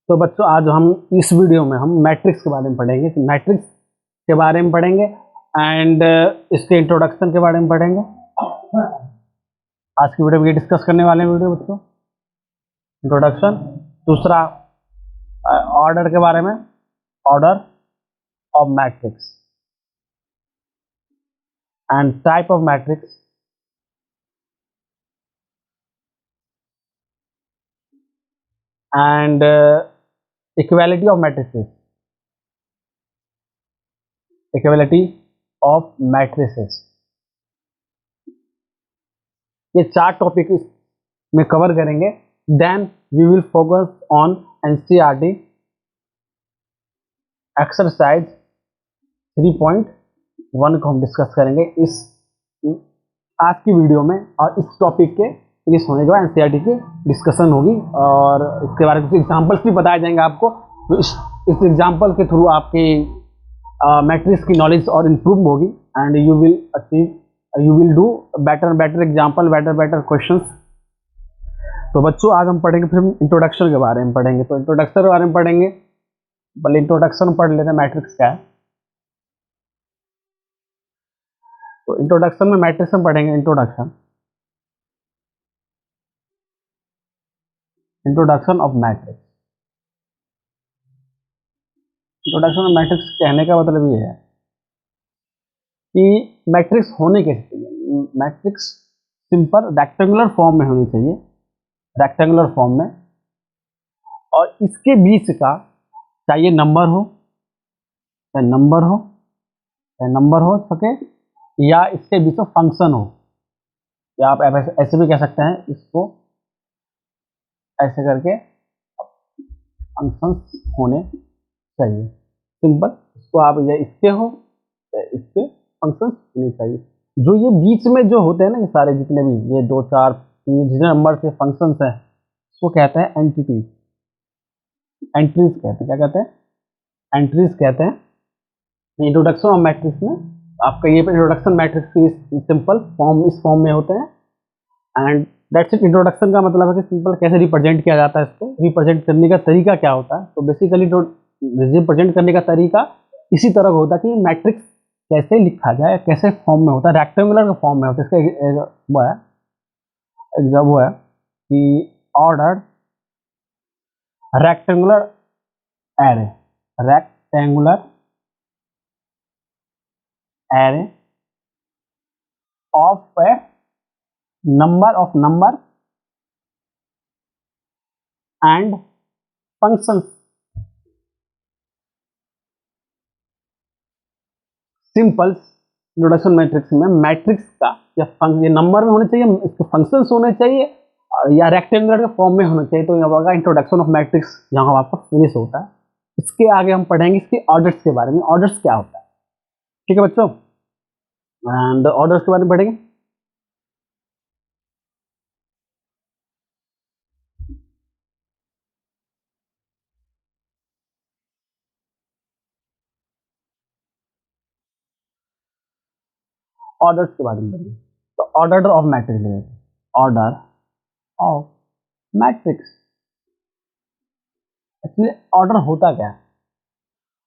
तो बच्चों आज हम इस वीडियो में हम मैट्रिक्स के बारे में पढ़ेंगे, मैट्रिक्स के बारे में पढ़ेंगे एंड इसके इंट्रोडक्शन के बारे में पढ़ेंगे। आज की वीडियो में ये डिस्कस करने वाले हैं वीडियो बच्चों, इंट्रोडक्शन। दूसरा ऑर्डर के बारे में, order of matrix and type of matrix and equality of matrices, equality of matrices. ये 4 टॉपिक में कवर करेंगे। Then we will focus on NCERT exercise 3.1 को हम डिस्कस करेंगे इस आज की वीडियो में, और इस टॉपिक के फिनिश होने के बाद एनसीईआरटी की डिस्कशन होगी और इसके बारे में कुछ एग्जांपल्स भी बताए जाएंगे आपको। तो इस एग्जांपल के थ्रू आपकी मैट्रिक्स की नॉलेज और इम्प्रूव होगी and you will do better example, better questions. तो बच्चों आज हम पढ़ेंगे, फिर इंट्रोडक्शन के बारे में पढ़ेंगे। तो इंट्रोडक्शन के बारे में पढ़ेंगे, पहले इंट्रोडक्शन पढ़ लेते हैं मैट्रिक्स क्या है। तो इंट्रोडक्शन में मैट्रिक्स में पढ़ेंगे introduction of matrix. Introduction of matrix कहने का मतलब ये है कि मैट्रिक्स होने के चाहिए। मैट्रिक्स सिंपल रेक्टेंगुलर फॉर्म में होनी चाहिए, रेक्टेंगुलर फॉर्म में, और इसके बीच का चाहिए नंबर हो सके, या इसके बीच में फंक्शन हो, या आप ऐसे भी कह सकते हैं इसको, ऐसे करके फंक्शंस होने चाहिए। सिंपल, इसको आप या इसके हो या इसके फंक्शंस होने चाहिए। जो ये बीच में जो होते हैं ना, ये सारे जितने भी ये 2 4 3 जितने नंबर के फंक्शंस हैं, उसको कहते हैं एंट्रीज कहते हैं। क्या कहते हैं? एंट्रीज कहते हैं। इंट्रोडक्शन ऑफ मैट्रिक्स में आपका ये इंट्रोडक्शन मैट्रिक्स की सिंपल फॉर्म इस फॉर्म में होते हैं एंड दैट्स इट। इंट्रोडक्शन का मतलब है कि सिंपल कैसे रिप्रेजेंट किया जाता है, इसको रिप्रेजेंट करने का तरीका क्या होता है। तो बेसिकली रिप्रेजेंट करने का तरीका इसी तरह होता है कि मैट्रिक्स कैसे लिखा जाए, कैसे फॉर्म में होता है, रेक्टेंगुलर का फॉर्म में होता है। इसका वो है कि order rectangular array of A number and function. Simple introduction matrix में मैट्रिक्स का ये नंबर में होने चाहिए, इसके फंक्शंस होने चाहिए, और या रेक्टेंगुलर के फॉर्म में होना चाहिए। तो यहाँ होगा इंट्रोडक्शन ऑफ मैट्रिक्स, यहाँ आपका फिनिश होता है। इसके आगे हम पढ़ेंगे इसके ऑर्डर्स के बारे में, ऑर्डर्स क्या होता है। ठीक है बच्चों, एंड ऑर्डर्स के बारे में पढ़ेंगे। ऑर्डर्स के बारे में पढ़ेंगे। तो order of matrix, order of matrix actually order होता क्या है?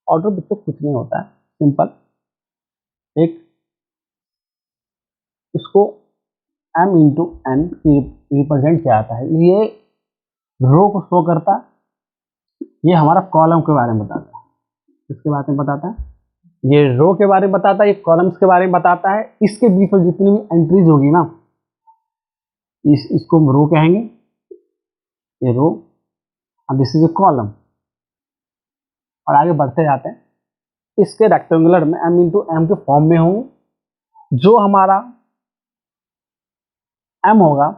ऑर्डर बच्चों कुछ नहीं होता है, सिंपल एक इसको m इंटू एन रिप्रेजेंट किया जाता है। ये रो को शो करता है, ये हमारा कॉलम के बारे में बताता है। किसके बारे में बताता है? ये रो के बारे में बताता है, ये कॉलम्स के बारे में बताता है। इसके बीच में जितनी भी एंट्रीज होगी ना, इसको हम रो कहेंगे, ये रो, और दिस इज ए कॉलम। और आगे बढ़ते जाते हैं, इसके रेक्टेंगुलर में m इंटू एम के फॉर्म में होंगे। जो हमारा m होगा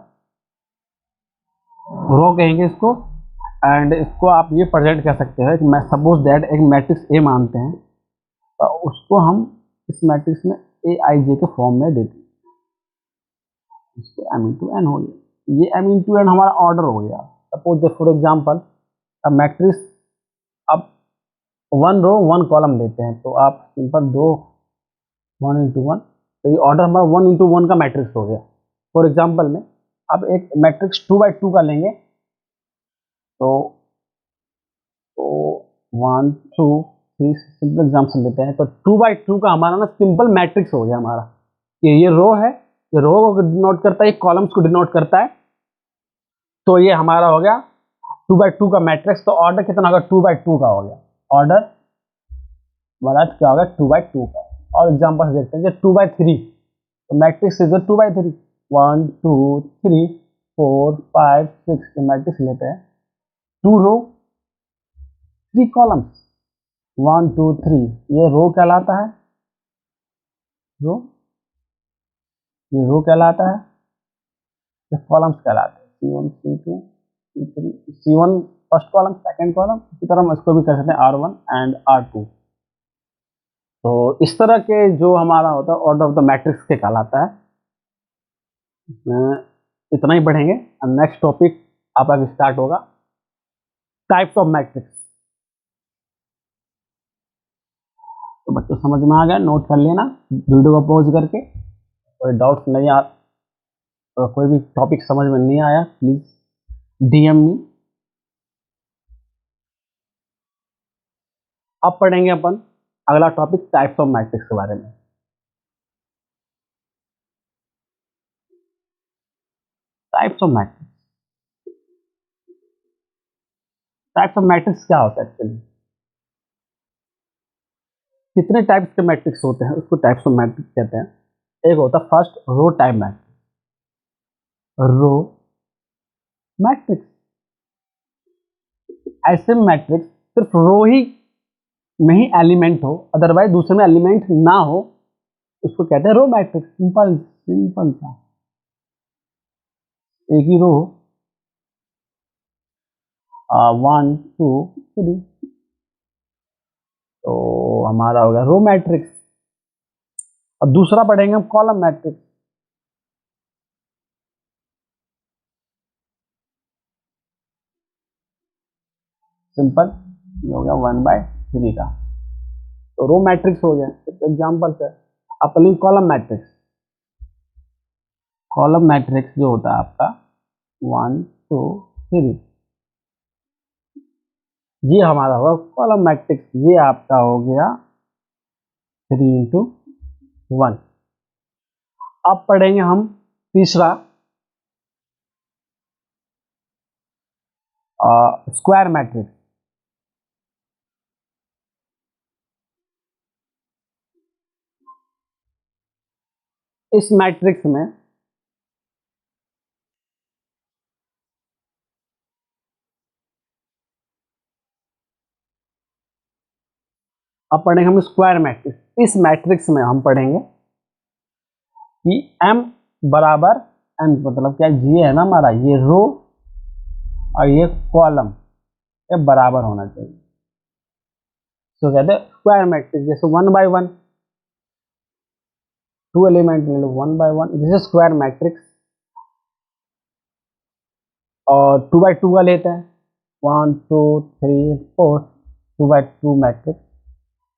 रो कहेंगे इसको, एंड इसको आप ये प्रेजेंट कर सकते हैं कि मैं सपोज दैट एक मैट्रिक्स ए मानते हैं, तो उसको हम इस मैट्रिक्स में ए आई जे के फॉर्म में देते हैं। इसको m इंटू एन हो गया, ये m इंटू एन हमारा ऑर्डर हो गया। सपोज फॉर एग्जाम्पल अब मैट्रिक्स, अब 1 रो 1 कॉलम लेते हैं, तो आप सिंपल 1 इंटू 1, तो ये ऑर्डर हमारा 1 इंटू 1 का मैट्रिक्स हो गया। फॉर एग्जाम्पल में अब एक मैट्रिक्स 2 बाई 2 का लेंगे, तो 1 2 3 सिंपल एग्जाम्पल लेते हैं। तो 2 by 2 का हमारा ना सिंपल मैट्रिक्स हो गया हमारा। ये रो है, ये रो को डिनोट करता है, ये कॉलम्स को डिनोट करता है। तो ये हमारा हो गया 2 by 2 का मैट्रिक्स। तो ऑर्डर कितना होगा? 2 by 2 का हो गया ऑर्डर हमारा। क्या होगा? 2 by 2 का। और एग्जाम्पल देखते हैं, 2 by 3 तो मैट्रिक्स इज 2 by 3, 1 2 3 4 5 6 मैट्रिक्स लेते हैं। 2 रो 3 कॉलम्स, 1 2 3 ये रो कहलाता है। रो, ये रो कहलाता है, ये कॉलम्स कहलाते हैं। C1 C2 C3 C1 first column, second column. इसी तरह हम इसको भी कर सकते हैं R1 एंड R2। तो इस तरह के जो हमारा होता है ऑर्डर ऑफ द मैट्रिक्स के कहलाता है। इसमें इतना ही पढ़ेंगे। नेक्स्ट टॉपिक आपका स्टार्ट होगा, टाइप्स ऑफ मैट्रिक्स। तो बच्चों समझ में आ गया? नोट कर लेना वीडियो को पॉज करके। कोई डाउट्स नहीं आ, कोई भी टॉपिक समझ में नहीं आया प्लीज DM मी। अब पढ़ेंगे अपन अगला टॉपिक टाइप्स ऑफ मैट्रिक्स के बारे में। Types of matrix, types of matrix क्या होता है एक्चुअली? कितने टाइप्स के मैट्रिक्स होते हैं उसको टाइप्स ऑफ मैट्रिक्स कहते हैं। एक होता है first row type matrix, row matrix. ऐसे मैट्रिक्स सिर्फ रो ही में ही एलिमेंट हो, अदरवाइज दूसरे में एलिमेंट ना हो, उसको कहते हैं रो मैट्रिक्स। सिंपल सिंपल सा, एक ही रो, 1 2 3, तो हमारा हो गया रो मैट्रिक्स। और दूसरा पढ़ेंगे हम कॉलम मैट्रिक्स। सिंपल, ये हो गया 1/3 का। तो रो मैट्रिक्स हो गया। एग्जाम्पल है अपनी कॉलम मैट्रिक्स। कॉलम मैट्रिक्स जो होता है आपका 1 2 3, ये हमारा होगा कॉलम मैट्रिक्स। ये आपका हो गया 3 into 1। अब पढ़ेंगे हम तीसरा स्क्वायर मैट्रिक्स। इस मैट्रिक्स में अब पढ़ेंगे हम स्क्वायर मैट्रिक्स। इस मैट्रिक्स में हम पढ़ेंगे कि m बराबर n, मतलब क्या, ये है ना हमारा, ये रो और ये कॉलम, ये बराबर होना चाहिए। तो कहते हैं स्क्वायर मैट्रिक्स। जैसे 1/1, 2 एलिमेंट ले लो, 1/1, दिस इज स्क्वायर मैट्रिक्स। और 2/2 का लेते हैं, 1 2 3 4, 2/2 मैट्रिक्स।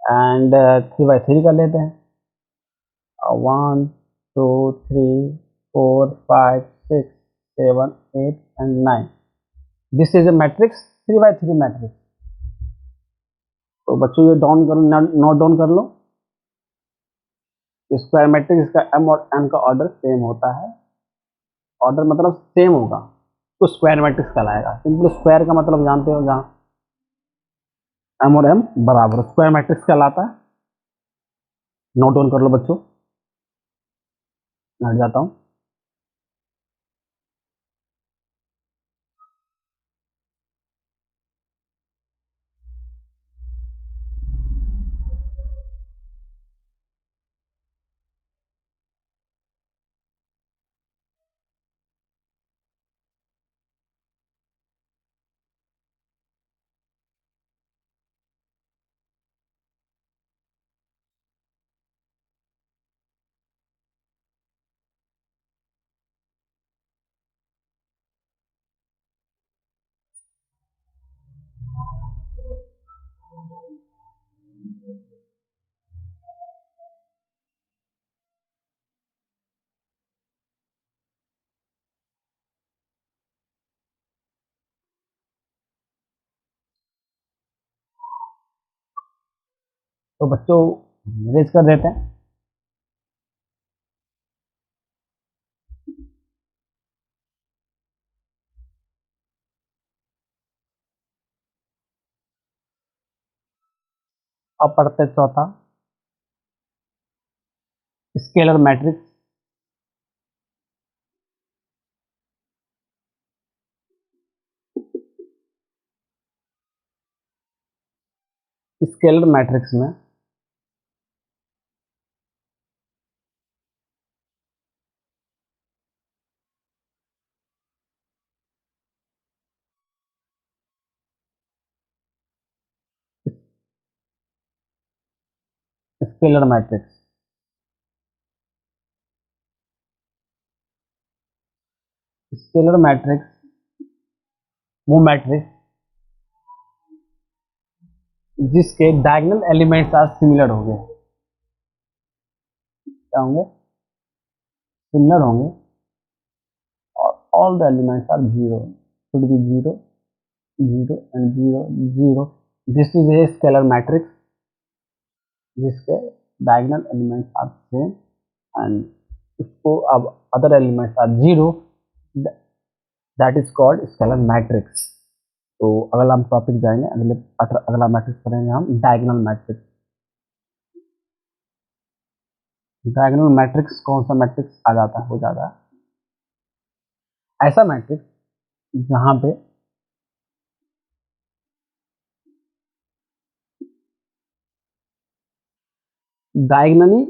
एंड 3/3 का लेते हैं, 1 2 3 4 5 6 7 8 and 9। This is A matrix 3/3 matrix. तो बच्चों ये डाउन कर, नोट डाउन कर लो। स्क्वायर मैट्रिक्स का m और n का ऑर्डर सेम होता है। ऑर्डर मतलब सेम होगा तो स्क्वायर मैट्रिक्स कहलाएगा। सिंपल स्क्वायर का मतलब जानते हो, जहाँ m और m बराबर, स्क्वायर मैट्रिक्स कहलाता है। नोट डाउन कर लो बच्चों, मैं हट जाता हूँ। तो बच्चों रेज कर देते हैं। अब पढ़ते हैं चौथा, स्केलर मैट्रिक्स। स्केलर मैट्रिक्स में स्केलर मैट्रिक्स स्केलर मैट्रिक्स वो मैट्रिक्स जिसके डायगोनल एलिमेंट्स आर सिमिलर होंगे। क्या होंगे? सिमिलर होंगे। और all the elements are zero, should be zero, zero and zero, zero. This is a scalar matrix जिसके diagonal elements are same and उसको अब other elements are zero, that is called scalar matrix. तो अगला हम topic जाएंगे, अगला matrix पढ़ेंगे हम डायगोनल मैट्रिक्स। डायगोनल मैट्रिक्स कौन सा मैट्रिक्स आ जाता है, हो जाता है ऐसा मैट्रिक्स जहां पे डायगोनली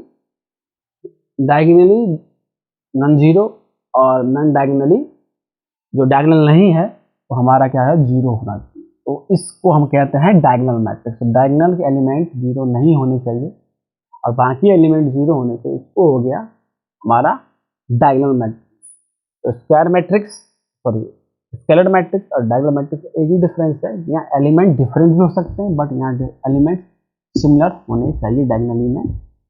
डायगोनली नॉन जीरो और नॉन डायगोनली जो डायगोनल नहीं है वो हमारा क्या है, जीरो होना चाहिए। तो इसको हम कहते हैं डायगोनल मैट्रिक्स। तो डायगोनल के एलिमेंट जीरो नहीं होने चाहिए और बाकी एलिमेंट जीरो होने चाहिए, इसको हो गया हमारा डायगोनल मैट्रिक्स। तो square matrix, sorry, scalar matrix और डायगोनल मैट्रिक्स एक ही डिफरेंस है, यहाँ एलिमेंट डिफरेंट भी हो सकते हैं बट यहाँ एलिमेंट सिमिलर होने चाहिए डायगोनली में,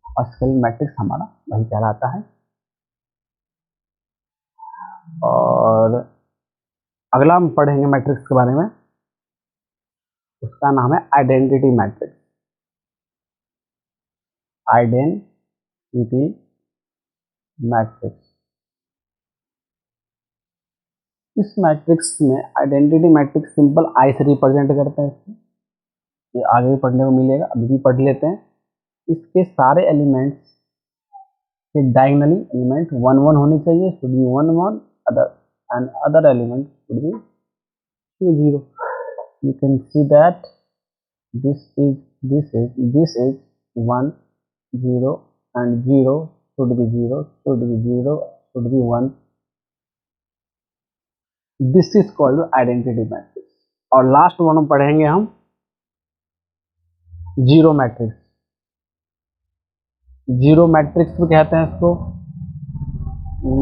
और स्केलर मैट्रिक्स हमारा वही कहलाता है। और अगला हम पढ़ेंगे मैट्रिक्स के बारे में, उसका नाम है आइडेंटिटी मैट्रिक्स। आइडेंटिटी मैट्रिक्स, इस मैट्रिक्स में आइडेंटिटी मैट्रिक्स सिंपल आई से रिप्रेजेंट करते हैं इसको, ये आगे भी पढ़ने को मिलेगा, अभी भी पढ़ लेते हैं। इसके सारे एलिमेंट्स के डायगोनली एलिमेंट वन वन होने चाहिए, should be one one, other and other element should be zero. You can see that this is this is 1 0 and 0 should be 0, should be 0, should be 1. This is called identity matrix। और last one हम पढ़ेंगे हम zero matrix. Zero matrix भी कहते हैं इसको,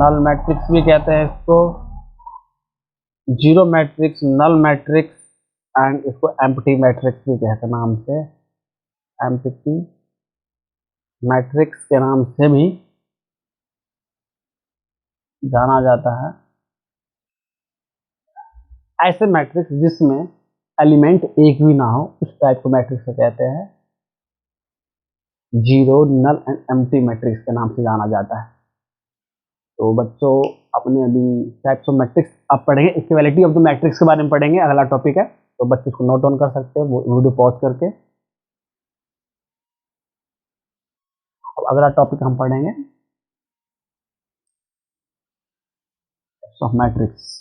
null matrix भी कहते हैं इसको, zero matrix, null matrix and इसको एम्प्टी मैट्रिक्स भी कहते हैं, नाम से एम्प्टी मैट्रिक्स के नाम से भी जाना जाता है। ऐसे मैट्रिक्स जिसमें एलिमेंट एक भी ना हो उस टाइप को मैट्रिक्स को कहते हैं zero, null and empty matrix के नाम से जाना जाता है। तो बच्चों अपने अभी टाइप्स ऑफ मैट्रिक्स अब पढ़ेंगे, इक्वालिटी ऑफ द मैट्रिक्स के बारे में पढ़ेंगे, अगला टॉपिक है। तो बच्चे इसको नोट डाउन कर सकते हैं वीडियो पॉज करके। अब अगला टॉपिक हम पढ़ेंगे टाइप्स ऑफ मैट्रिक्स।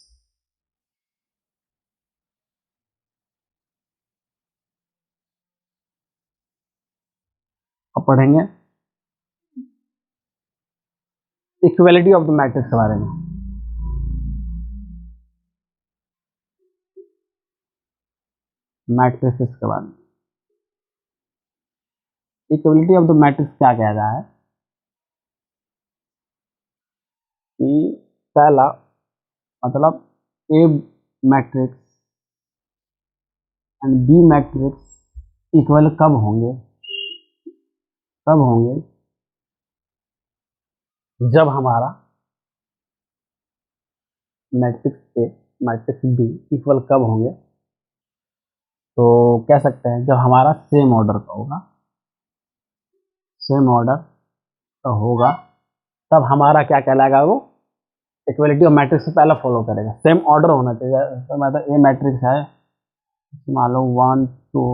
अब पढ़ेंगे इक्वालिटी ऑफ द मैट्रिक्स के बारे में। मैट्रिक्स के बारे में इक्वालिटी ऑफ द मैट्रिक्स क्या कह रहा है कि पहला मतलब A matrix and B matrix equal कब होंगे, कब होंगे जब हमारा matrix A matrix B equal कब होंगे, तो कह सकते हैं जब हमारा सेम ऑर्डर का होगा। सेम ऑर्डर का होगा तब हमारा क्या कहलाएगा, वो इक्वलिटी ऑफ मैट्रिक्स से पहले फॉलो करेगा। सेम ऑर्डर होना चाहिए। तो मतलब ए मैट्रिक्स है, मान लो 1 2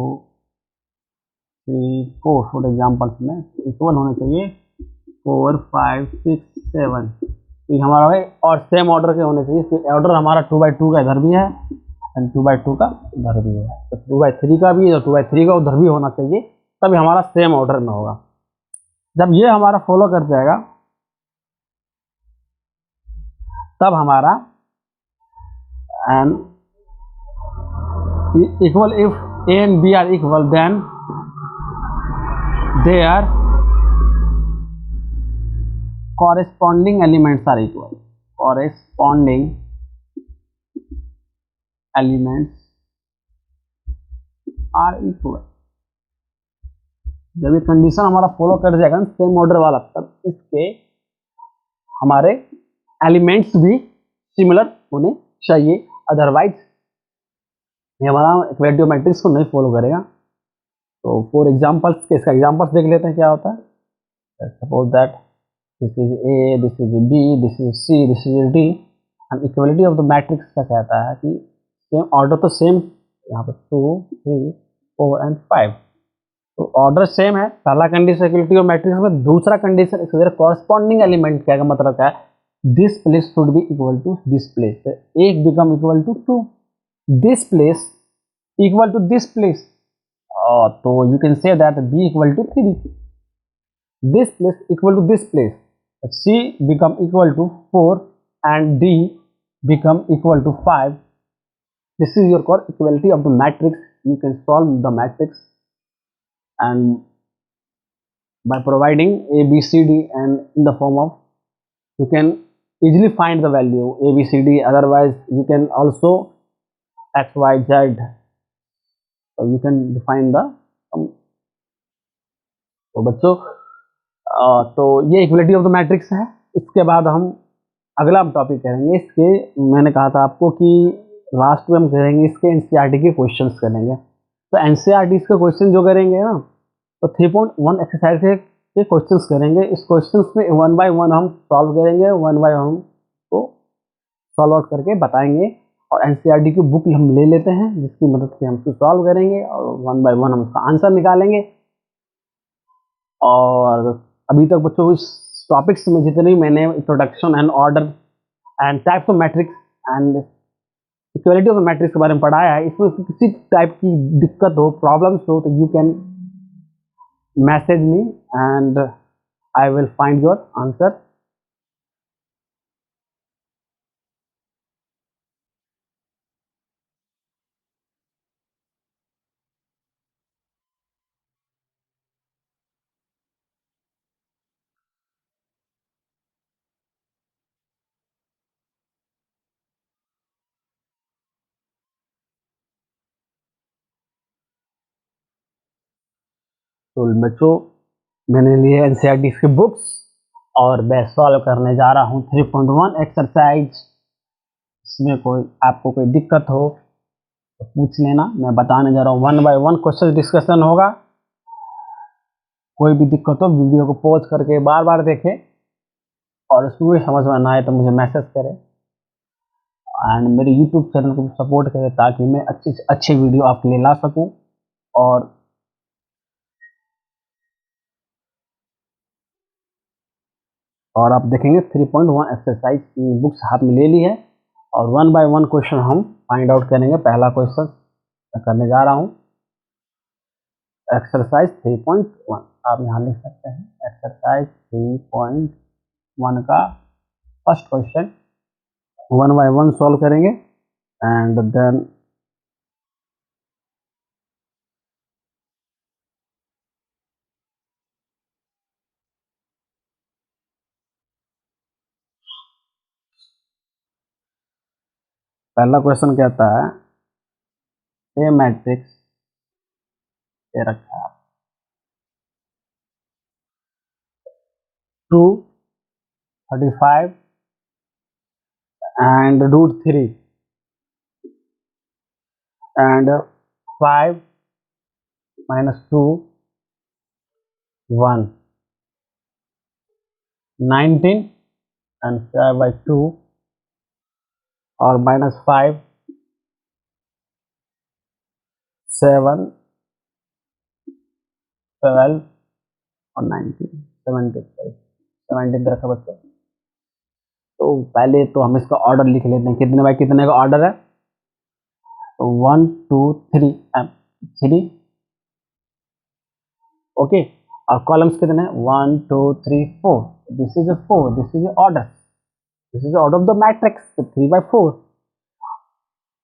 3 4 फॉर एग्जाम्पल्स में इक्वल होने चाहिए 4 5 6 7, तो ये हमारा है। और सेम ऑर्डर के होने चाहिए। इसके ऑर्डर हमारा 2/2 का इधर भी है एंड 2/2 का उधर भी है, तो 2/3 का भी है, तो 2/3 का उधर भी होना चाहिए, तभी हमारा सेम ऑर्डर में होगा। जब ये हमारा फॉलो कर जाएगा तब हमारा and equal, if A and B are equal then their corresponding elements are equal. Corresponding elements are equal. जब ये कंडीशन हमारा फॉलो कर जाएगा सेम ऑर्डर वाला, तब इसके हमारे एलिमेंट्स भी सिमिलर होने चाहिए, अदरवाइज ये हमारा इक्वलिटी ऑफ मैट्रिक्स को नहीं फॉलो करेगा। तो फॉर एग्जांपल्स के इसका एग्जांपल्स देख लेते हैं क्या होता है। Suppose that this is A, this is B, this is C, this is D, and equality of the matrix का कहता है कि सेम ऑर्डर तो सेम, यहाँ पे 2 3 4 एंड 5, तो ऑर्डर सेम है, पहला कंडीशन इक्वलिटी ऑफ मैट्रिक्स में। दूसरा कंडीशन इसके कॉरस्पॉन्डिंग एलिमेंट क्या का मतलब क्या है, this place should be equal to this place, एक become equal to 2, this place equal to this place, तो you can say that B equal to 3, this place equal to this place, C become equal to 4 and D become equal to 5. This is your core equality of the matrix. You can solve the matrix and by providing A B C D and in the form of, you can easily find the value A B C D. Otherwise you can also X Y Z, so you can define the तो बच्चों तो ये equality of the matrix है। इसके बाद हम अगला topic करेंगे इसके, मैंने कहा था आपको कि लास्ट में हम करेंगे इसके एनसीईआरटी के क्वेश्चंस करेंगे। तो एनसीईआरटी के क्वेश्चन जो करेंगे ना, तो 3.1 एक्सरसाइज के क्वेश्चंस करेंगे। इस क्वेश्चंस में 1 बाय 1 हम सॉल्व करेंगे, 1 बाय 1 को सॉल्व आउट करके बताएंगे। और एनसीईआरटी की बुक हम ले लेते हैं जिसकी मदद से हम इसको सॉल्व करेंगे और 1 बाय 1 हम उसका आंसर निकालेंगे। और अभी तक बच्चों इस टॉपिक्स में जितने भी मैंने introduction and order and types of matrix and equality of matrix के बारे में पढ़ाया है, इसमें किसी टाइप की दिक्कत हो, प्रॉब्लम्स हो, तो you can message me and I will find your answer. तो बच्चों मैंने लिए एनसीईआरटी की बुक्स और मैं सॉल्व करने जा रहा हूँ 3.1 एक्सरसाइज। इसमें कोई आपको कोई दिक्कत हो तो पूछ लेना, मैं बताने जा रहा हूँ। 1 बाय 1 क्वेश्चन डिस्कशन होगा। कोई भी दिक्कत हो वीडियो को पॉज करके बार बार देखें और उसमें समझ में ना आए तो मुझे मैसेज करें एंड मेरे यूट्यूब चैनल को सपोर्ट करें ताकि मैं अच्छी से अच्छी वीडियो आपके लिए ला सकूं। और आप देखेंगे 3.1 एक्सरसाइज की बुक्स हाथ में ले ली है और 1 बाय 1 क्वेश्चन हम फाइंड आउट करेंगे। पहला क्वेश्चन मैं करने जा रहा हूँ एक्सरसाइज 3.1, आप यहाँ लिख सकते हैं एक्सरसाइज 3.1 का फर्स्ट क्वेश्चन 1 बाय 1 सॉल्व करेंगे एंड देन पहला क्वेश्चन कहता है ए मैट्रिक्स दे रखा है 2 35 and √3 and 5 minus 2 1 19 एंड 5/2 और -5 7 12 और 19 75 17 रखा बच्चों। तो पहले तो हम इसका ऑर्डर लिख लेते हैं, कितने बाय कितने का ऑर्डर है। तो 1 2 3 3 ओके, और कॉलम्स कितने हैं 1 2 3 4, this is 4, this is order, this is order of the matrix 3/4।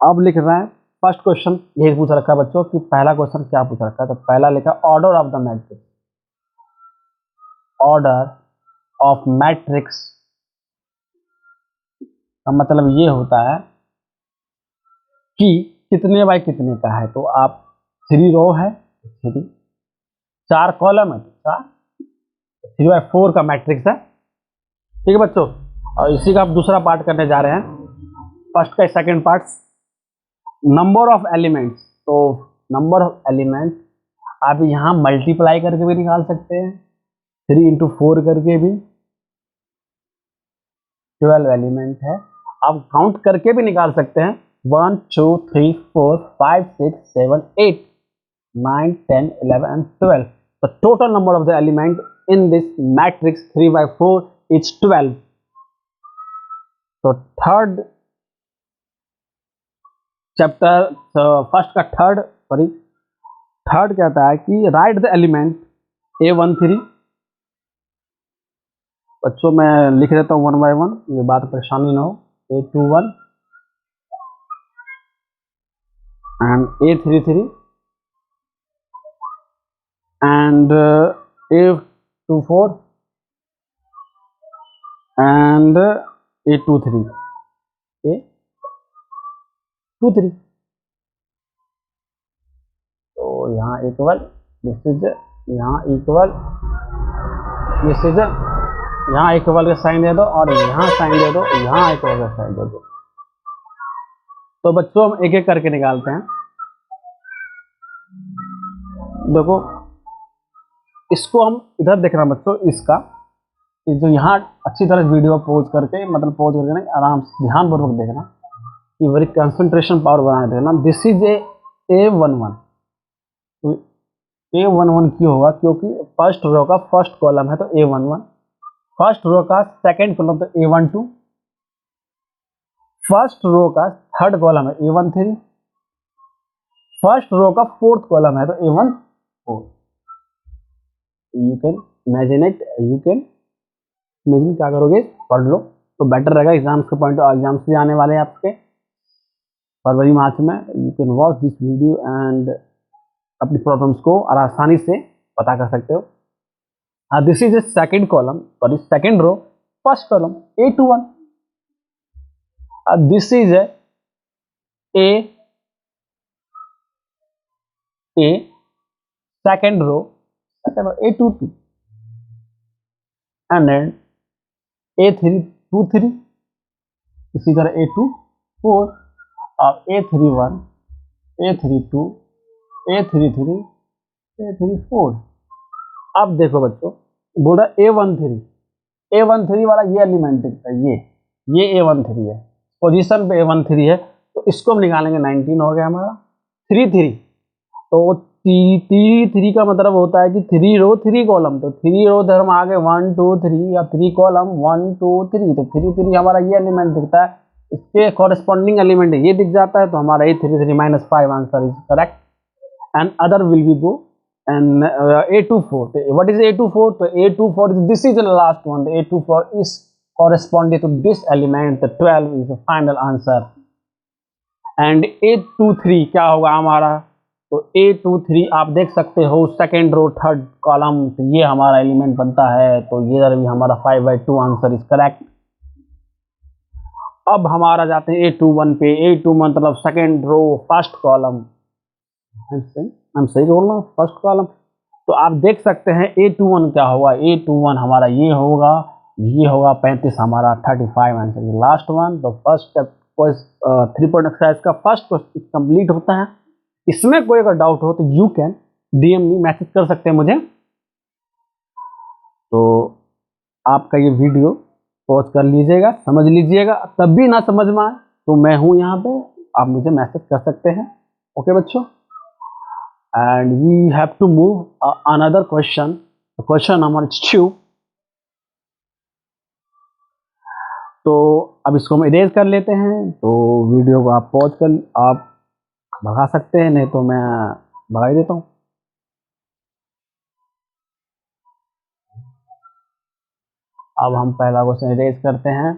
अब लिख रहे हैं फर्स्ट क्वेश्चन, यही पूछा रखा है बच्चों कि पहला क्वेश्चन क्या पूछा रखा है। तो पहला लिखा order of the matrix, order of matrix का मतलब ये होता है कि कितने बाय कितने का है। तो आप 3 रो है 3, 4 कॉलम है 4, 3/4 का मैट्रिक्स है। ठीक है बच्चों, और इसी का आप दूसरा पार्ट करने जा रहे हैं। फर्स्ट का second part, number of elements. तो नंबर ऑफ एलिमेंट आप यहाँ मल्टीप्लाई करके भी निकाल सकते हैं, 3 × 4 करके भी 12 एलिमेंट है। आप काउंट करके भी निकाल सकते हैं 1 2 3 4 5 6 7 8 9 10 11 and 12। The total number of the element in this matrix 3/4 is 12। तो थर्ड चैप्टर फर्स्ट का थर्ड कहता है कि राइट द एलिमेंट A13। बच्चों मैं लिख देता हूँ 1 by 1, ये बात परेशानी ना हो। A21 and A33 and A24 and A23 A23। तो यहाँ इक्वल, दिस इज, यहाँ इक्वल, दिस इज, यहाँ इक्वल का साइन दे दो और यहाँ साइन दे दो, यहाँ इक्वल का साइन दे दो। तो बच्चों हम एक एक करके निकालते हैं। देखो इसको हम इधर देखना बच्चों, इसका जो यहाँ अच्छी तरह वीडियो पॉज करके, मतलब पॉज करके नहीं, आराम से ध्यानपूर्वक देखना कि वेरी कंसंट्रेशन पावर बनाए देना। This is A11। तो A11 क्यों होगा, क्योंकि फर्स्ट रो का फर्स्ट कॉलम है तो A11, फर्स्ट रो का सेकंड कॉलम तो A12, फर्स्ट रो का थर्ड कॉलम है A13, फर्स्ट रो का फोर्थ कॉलम है तो A14। You can imagine it, you can imagine, क्या करोगे पढ़ लो तो बेटर रहेगा। एग्जाम्स के पॉइंट, एग्जाम्स भी आने वाले हैं आपके फरवरी मार्च में। You can watch this video and अपनी प्रॉब्लम्स को आसानी से पता कर सकते हो। This is a second column, sorry second row, first column A21। This is a second row A22 and then A323, इसी तरह A24 और A31, A32, A33, A34। अब देखो बच्चों, बोला A13 वाला ये एलिमेंट दिखता है, ये A13 है, पोजीशन पे A13 है, तो इसको हम निकालेंगे 19 हो गया हमारा। 33, तो 3 का मतलब होता है कि 3 रो 3 कॉलम, तो 3 रो धर्म आगे 1 2 3 या 3 कॉलम 1 2 3, तो 33 हमारा ये एलिमेंट दिखता है, इसके कॉरेस्पॉन्डिंग एलिमेंट ये दिख जाता है, तो हमारा A33 -5 answer is correct and other will be go and A24। तो what is A24? तो A24 is, this is the last one, the A24 is corresponding to this element, the 12 is the final answer। and A23 क्या होगा हमारा, तो A23 आप देख सकते हो सेकेंड रो थर्ड कॉलम, तो ये हमारा एलिमेंट बनता है, तो ये भी हमारा 5/2 आंसर इज करेक्ट। अब हमारा जाते हैं A21 पे। A21 मतलब सेकेंड रो फर्स्ट कॉलम, हम सही बोल रहा हूँ, फर्स्ट कॉलम। तो आप देख सकते हैं A21 क्या होगा, A21 हमारा ये होगा 35, हमारा 35 आंसर लास्ट वन। तो फर्स्ट 3 पॉइंट एक्सरसाइज का फर्स्ट क्वेश्चन कंप्लीट होता है। इसमें कोई अगर डाउट हो तो यू कैन DM में मैसेज कर सकते हैं मुझे। तो आपका ये वीडियो पॉज कर लीजिएगा, समझ लीजिएगा। तब भी ना समझ में आए तो मैं हूँ यहाँ पे, आप मुझे मैसेज कर सकते हैं। ओके बच्चों, and we have to move another question, question number 2। तो अब इसको हम इरेज कर लेते हैं। तो वीडियो को आप पॉज कर, आप भगा सकते हैं, नहीं तो मैं भगा ही देता हूँ। अब हम पहला क्वेश्चन इरेज करते हैं।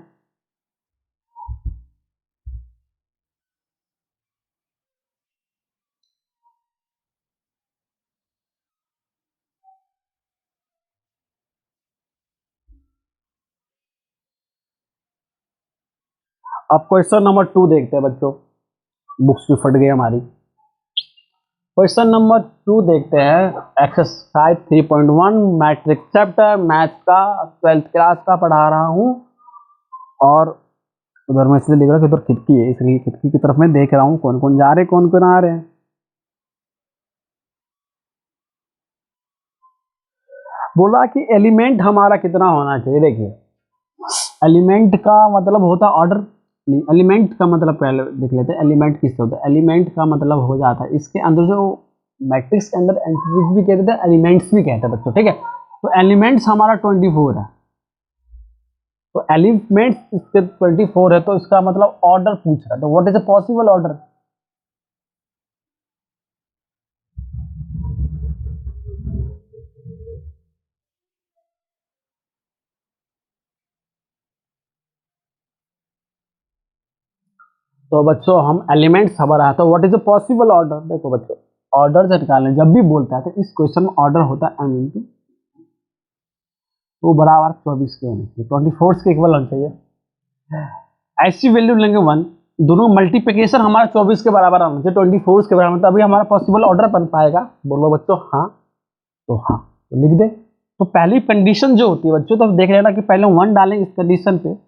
अब क्वेश्चन नंबर 2 देखते हैं बच्चों, बुक्स भी फट गई हमारी। क्वेश्चन नंबर 2 देखते हैं, एक्सरसाइज 3.1 मैट्रिक्स चैप्टर, मैथ्स का 12th क्लास का पढ़ा रहा हूँ। और उधर मैं इसलिए लिख रहा हूँ कि उधर खिड़की है, इसलिए खिड़की की तरफ मैं देख रहा हूँ कौन कौन जा रहे हैं, कौन कौन आ रहे हैं। बोला कि एलिमेंट हमारा कितना होना चाहिए। देखिए, एलिमेंट का मतलब होता ऑर्डर, नहीं, एलिमेंट का मतलब पहले देख लेते हैं। एलिमेंट किससे होता है? एलिमेंट का मतलब हो जाता है इसके अंदर जो मैट्रिक्स के अंदर एंटिटीज भी कहते थे, एलिमेंट्स भी कहते हैं बच्चों, ठीक है। तो एलिमेंट्स हमारा 24 है, तो एलिमेंट्स इसके 24 है, तो इसका मतलब ऑर्डर पूछ रहा है। तो what is a possible order? तो बच्चों हम एलिमेंट्स हमारा है, तो what is a possible order? देखो बच्चों, ऑर्डर से निकालने जब भी बोलता है तो इस क्वेश्चन में ऑर्डर होता है m इंटू तो बराबर 24 के होने चाहिए, 24 के इक्वल होना चाहिए। ऐसी वैल्यू लेंगे 1, दोनों मल्टीप्लिकेशन हमारा 24 के बराबर आना चाहिए, 24 के बराबर, तभी हमारा पॉसिबल ऑर्डर बन पाएगा। बोलो बच्चों हाँ, तो हाँ तो लिख दे। तो पहली कंडीशन जो होती है बच्चों, तो देख लेना कि पहले 1 डालेंगे इस कंडीशन पे,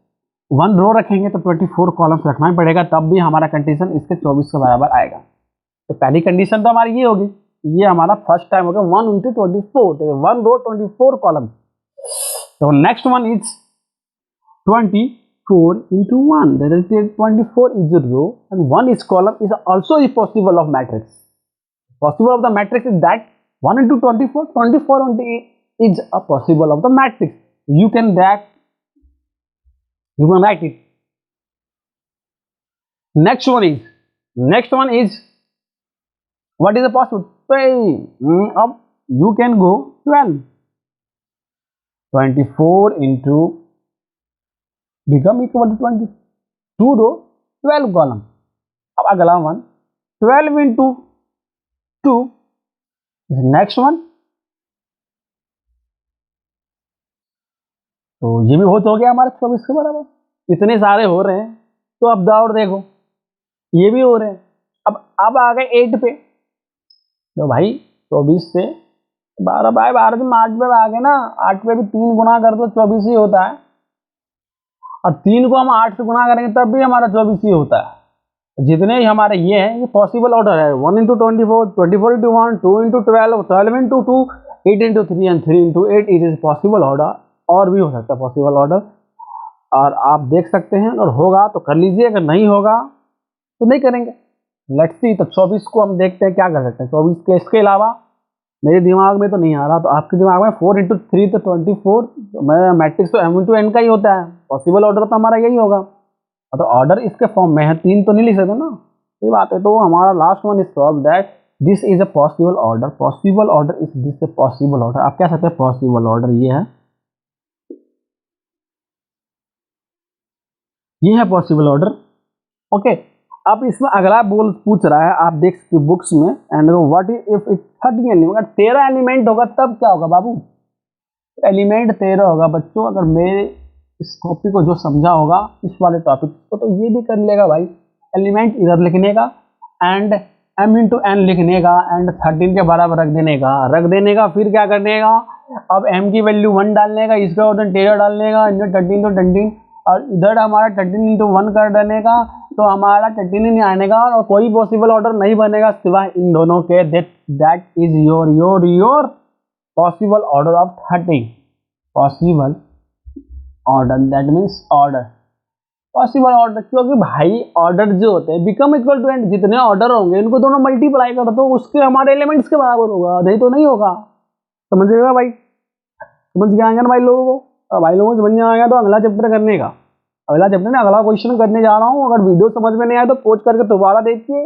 1 रो रखेंगे तो 24 कॉलम्स रखना ही पड़ेगा, तब भी हमारा कंडीशन इसके 24 के बराबर आएगा। तो पहली कंडीशन तो हमारी ये होगी, ये हमारा फर्स्ट टाइम हो गया 1 इंटू 24, तो 1 रो 24 कॉलम। तो next one is 24 into 1, that is 24 is a row and 1 is column, is also is possible of matrix. Possible of the matrix is that 1 into 24, 24 only is a possible of the matrix. You can write it. Next one is what is the possible? Up you can go 12. 24 into become equal to 20, 2 row 12 column. अब अगला one 12 into 2, next one, तो ये भी बहुत हो गया हमारे 24 के बराबर। इतने सारे हो रहे हैं, तो अब दौड़ देखो ये भी हो रहे हैं। अब आ गए 8 पे, तो भाई 24 से 12 बाय 12 से 8 पे आ गए ना, 8 पे भी 3 गुना कर दो 24 ही होता है, और 3 को हम 8 से गुना करेंगे तब भी हमारा 24 ही होता है। जितने ही हमारे ये हैं, ये पॉसिबल ऑर्डर है। 1 into 24, 24 into 1, 2 into 12, 12 into 2, 8 into 3 and 3 into 8 it is possible order. और भी हो सकता है पॉसिबल ऑर्डर, और आप देख सकते हैं, और होगा तो कर लीजिए, अगर नहीं होगा तो नहीं करेंगे। लेट्स सी, तो 24 को हम देखते हैं क्या कर सकते हैं। 24 के इसके अलावा मेरे दिमाग में तो नहीं आ रहा, तो आपके दिमाग में 4 इंटू 3 तो 24, तो मैं मैट्रिक्स तो m इंटू n का ही होता है, पॉसिबल ऑर्डर तो हमारा यही होगा। तो ऑर्डर इसके फॉर्म में है, 3 तो नहीं लिख सकते ना, ये बात है। तो हमारा last one is solve that this is a possible order, possible order is this a possible order. आप कह सकते हैं पॉसिबल ऑर्डर ये है, ये है पॉसिबल ऑर्डर। ओके, अब इसमें अगला बोल पूछ रहा है, आप देख सकते बुक्स में, and what if it 30 element, अगर 13 एलिमेंट होगा तब क्या होगा बाबू? एलिमेंट 13 होगा बच्चों। अगर मेरे इस टॉपिक को जो समझा होगा, इस वाले टॉपिक को, तो ये भी कर लेगा भाई। एलिमेंट इधर लिखने का एंड m इंटू n लिखने का एंड 13 के बराबर रख देने का। फिर क्या करने का, अब m की वैल्यू 1 डालने का, इसका ऑर्डर 13 डालने का, इधर 13 तो 13, और इधर हमारा 13 इंटू 1 कर देने का, तो हमारा 13 ही नहीं आने का, और कोई पॉसिबल ऑर्डर नहीं बनेगा सिवाय इन दोनों के। That is your possible order of 30, possible order, that means order, possible order, क्योंकि भाई ऑर्डर जो होते हैं बिकम इक्वल टू एंड, जितने ऑर्डर होंगे इनको दोनों मल्टीप्लाई कर दो, उसके हमारे एलिमेंट्स के बराबर होगा, नहीं तो नहीं होगा। समझिएगा भाई, समझ के आएंगे ना भाई लोगों को? भाई लोगों को समझ में आएगा तो अगला चैप्टर करने का, अगला चैप्टर में अगला क्वेश्चन करने जा रहा हूँ। अगर वीडियो समझ में नहीं आए तो पॉज करके दोबारा देखिए,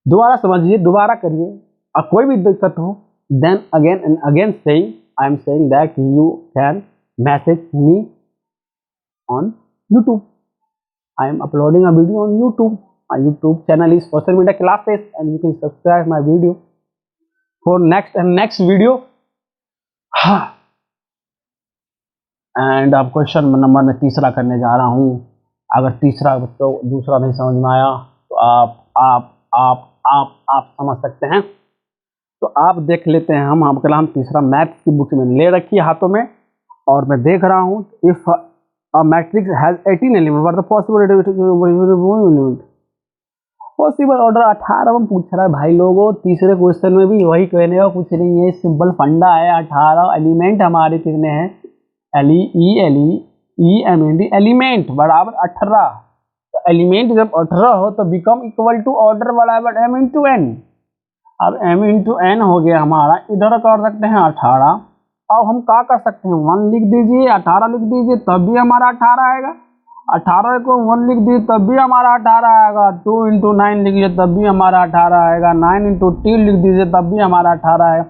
दोबारा समझिए, दोबारा करिए, और कोई भी दिक्कत हो then again and again saying, I am saying that you can message me on YouTube. I am uploading a video on YouTube. My YouTube channel is Social Media Classes, and you can subscribe my video for next video. And अब question number में तीसरा करने जा रहा हूँ। अगर तीसरा बच्चों दूसरा नहीं समझ में आया तो आप समझ सकते हैं, तो आप देख लेते हैं। हम तीसरा मैथ की बुक में ले रखी है हाथों में, और मैं देख रहा हूँ if a matrix has 18 elements, what the possible possible order 18 में पूछ रहा है भाई लोगों। तीसरे क्वेश्चन में भी वही कहने का कुछ नहीं है, सिंपल फंडा है। 18 एलिमेंट हमारे कितने हैं, एलिमेंट बराबर 18, तो एलिमेंट जब 18 हो तो बिकम इक्वल टू ऑर्डर बराबर m इंटू एन। अब m इंटू एन हो गया हमारा, इधर कर सकते हैं 18। अब हम क्या कर सकते हैं, 1 लिख दीजिए, 18 लिख दीजिए, तब भी हमारा 18 आएगा। 18 को 1 लिख दीजिए तब भी हमारा 18 आएगा। 2 इंटू 9 लिखिए तब भी हमारा 18 आएगा। 9 इंटू 3 लिख दीजिए तब भी हमारा 18 आएगा।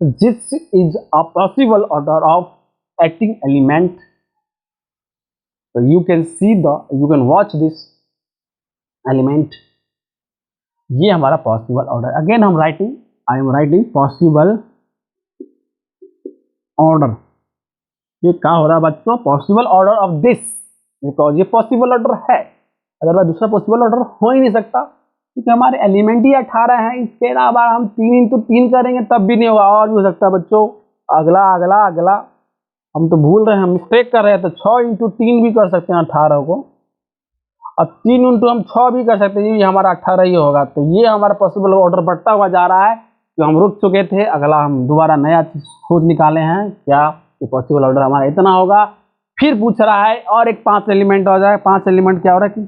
This is a possible order of 18 element. So you can watch this element. ये हमारा possible order. Again I am writing possible order. ये क्या हो रहा है बच्चों, possible order of this, because ये पॉसिबल ऑर्डर है, अदरवाइज दूसरा पॉसिबल ऑर्डर हो ही नहीं सकता, क्योंकि हमारे एलिमेंट ही 18 हैं। इसके अलावा हम 3 इंटू 3 करेंगे तब भी नहीं होगा, और भी हो सकता है बच्चों। अगला हम तो भूल रहे हैं, मिस्टेक कर रहे हैं, तो 6 इंटू 3 भी कर सकते हैं 18 को, और 3 इंटू हम 6 भी कर सकते हैं, ये हमारा 18 ही होगा। तो ये हमारा पॉसिबल ऑर्डर बढ़ता हुआ जा रहा है, जो हम रुक चुके थे। अगला हम दोबारा नया चीज खोज निकाले हैं, क्या पॉसिबल ऑर्डर हमारा इतना होगा। फिर पूछ रहा है और एक 5 एलिमेंट हो जाए। 5 एलिमेंट क्या हो रहा है,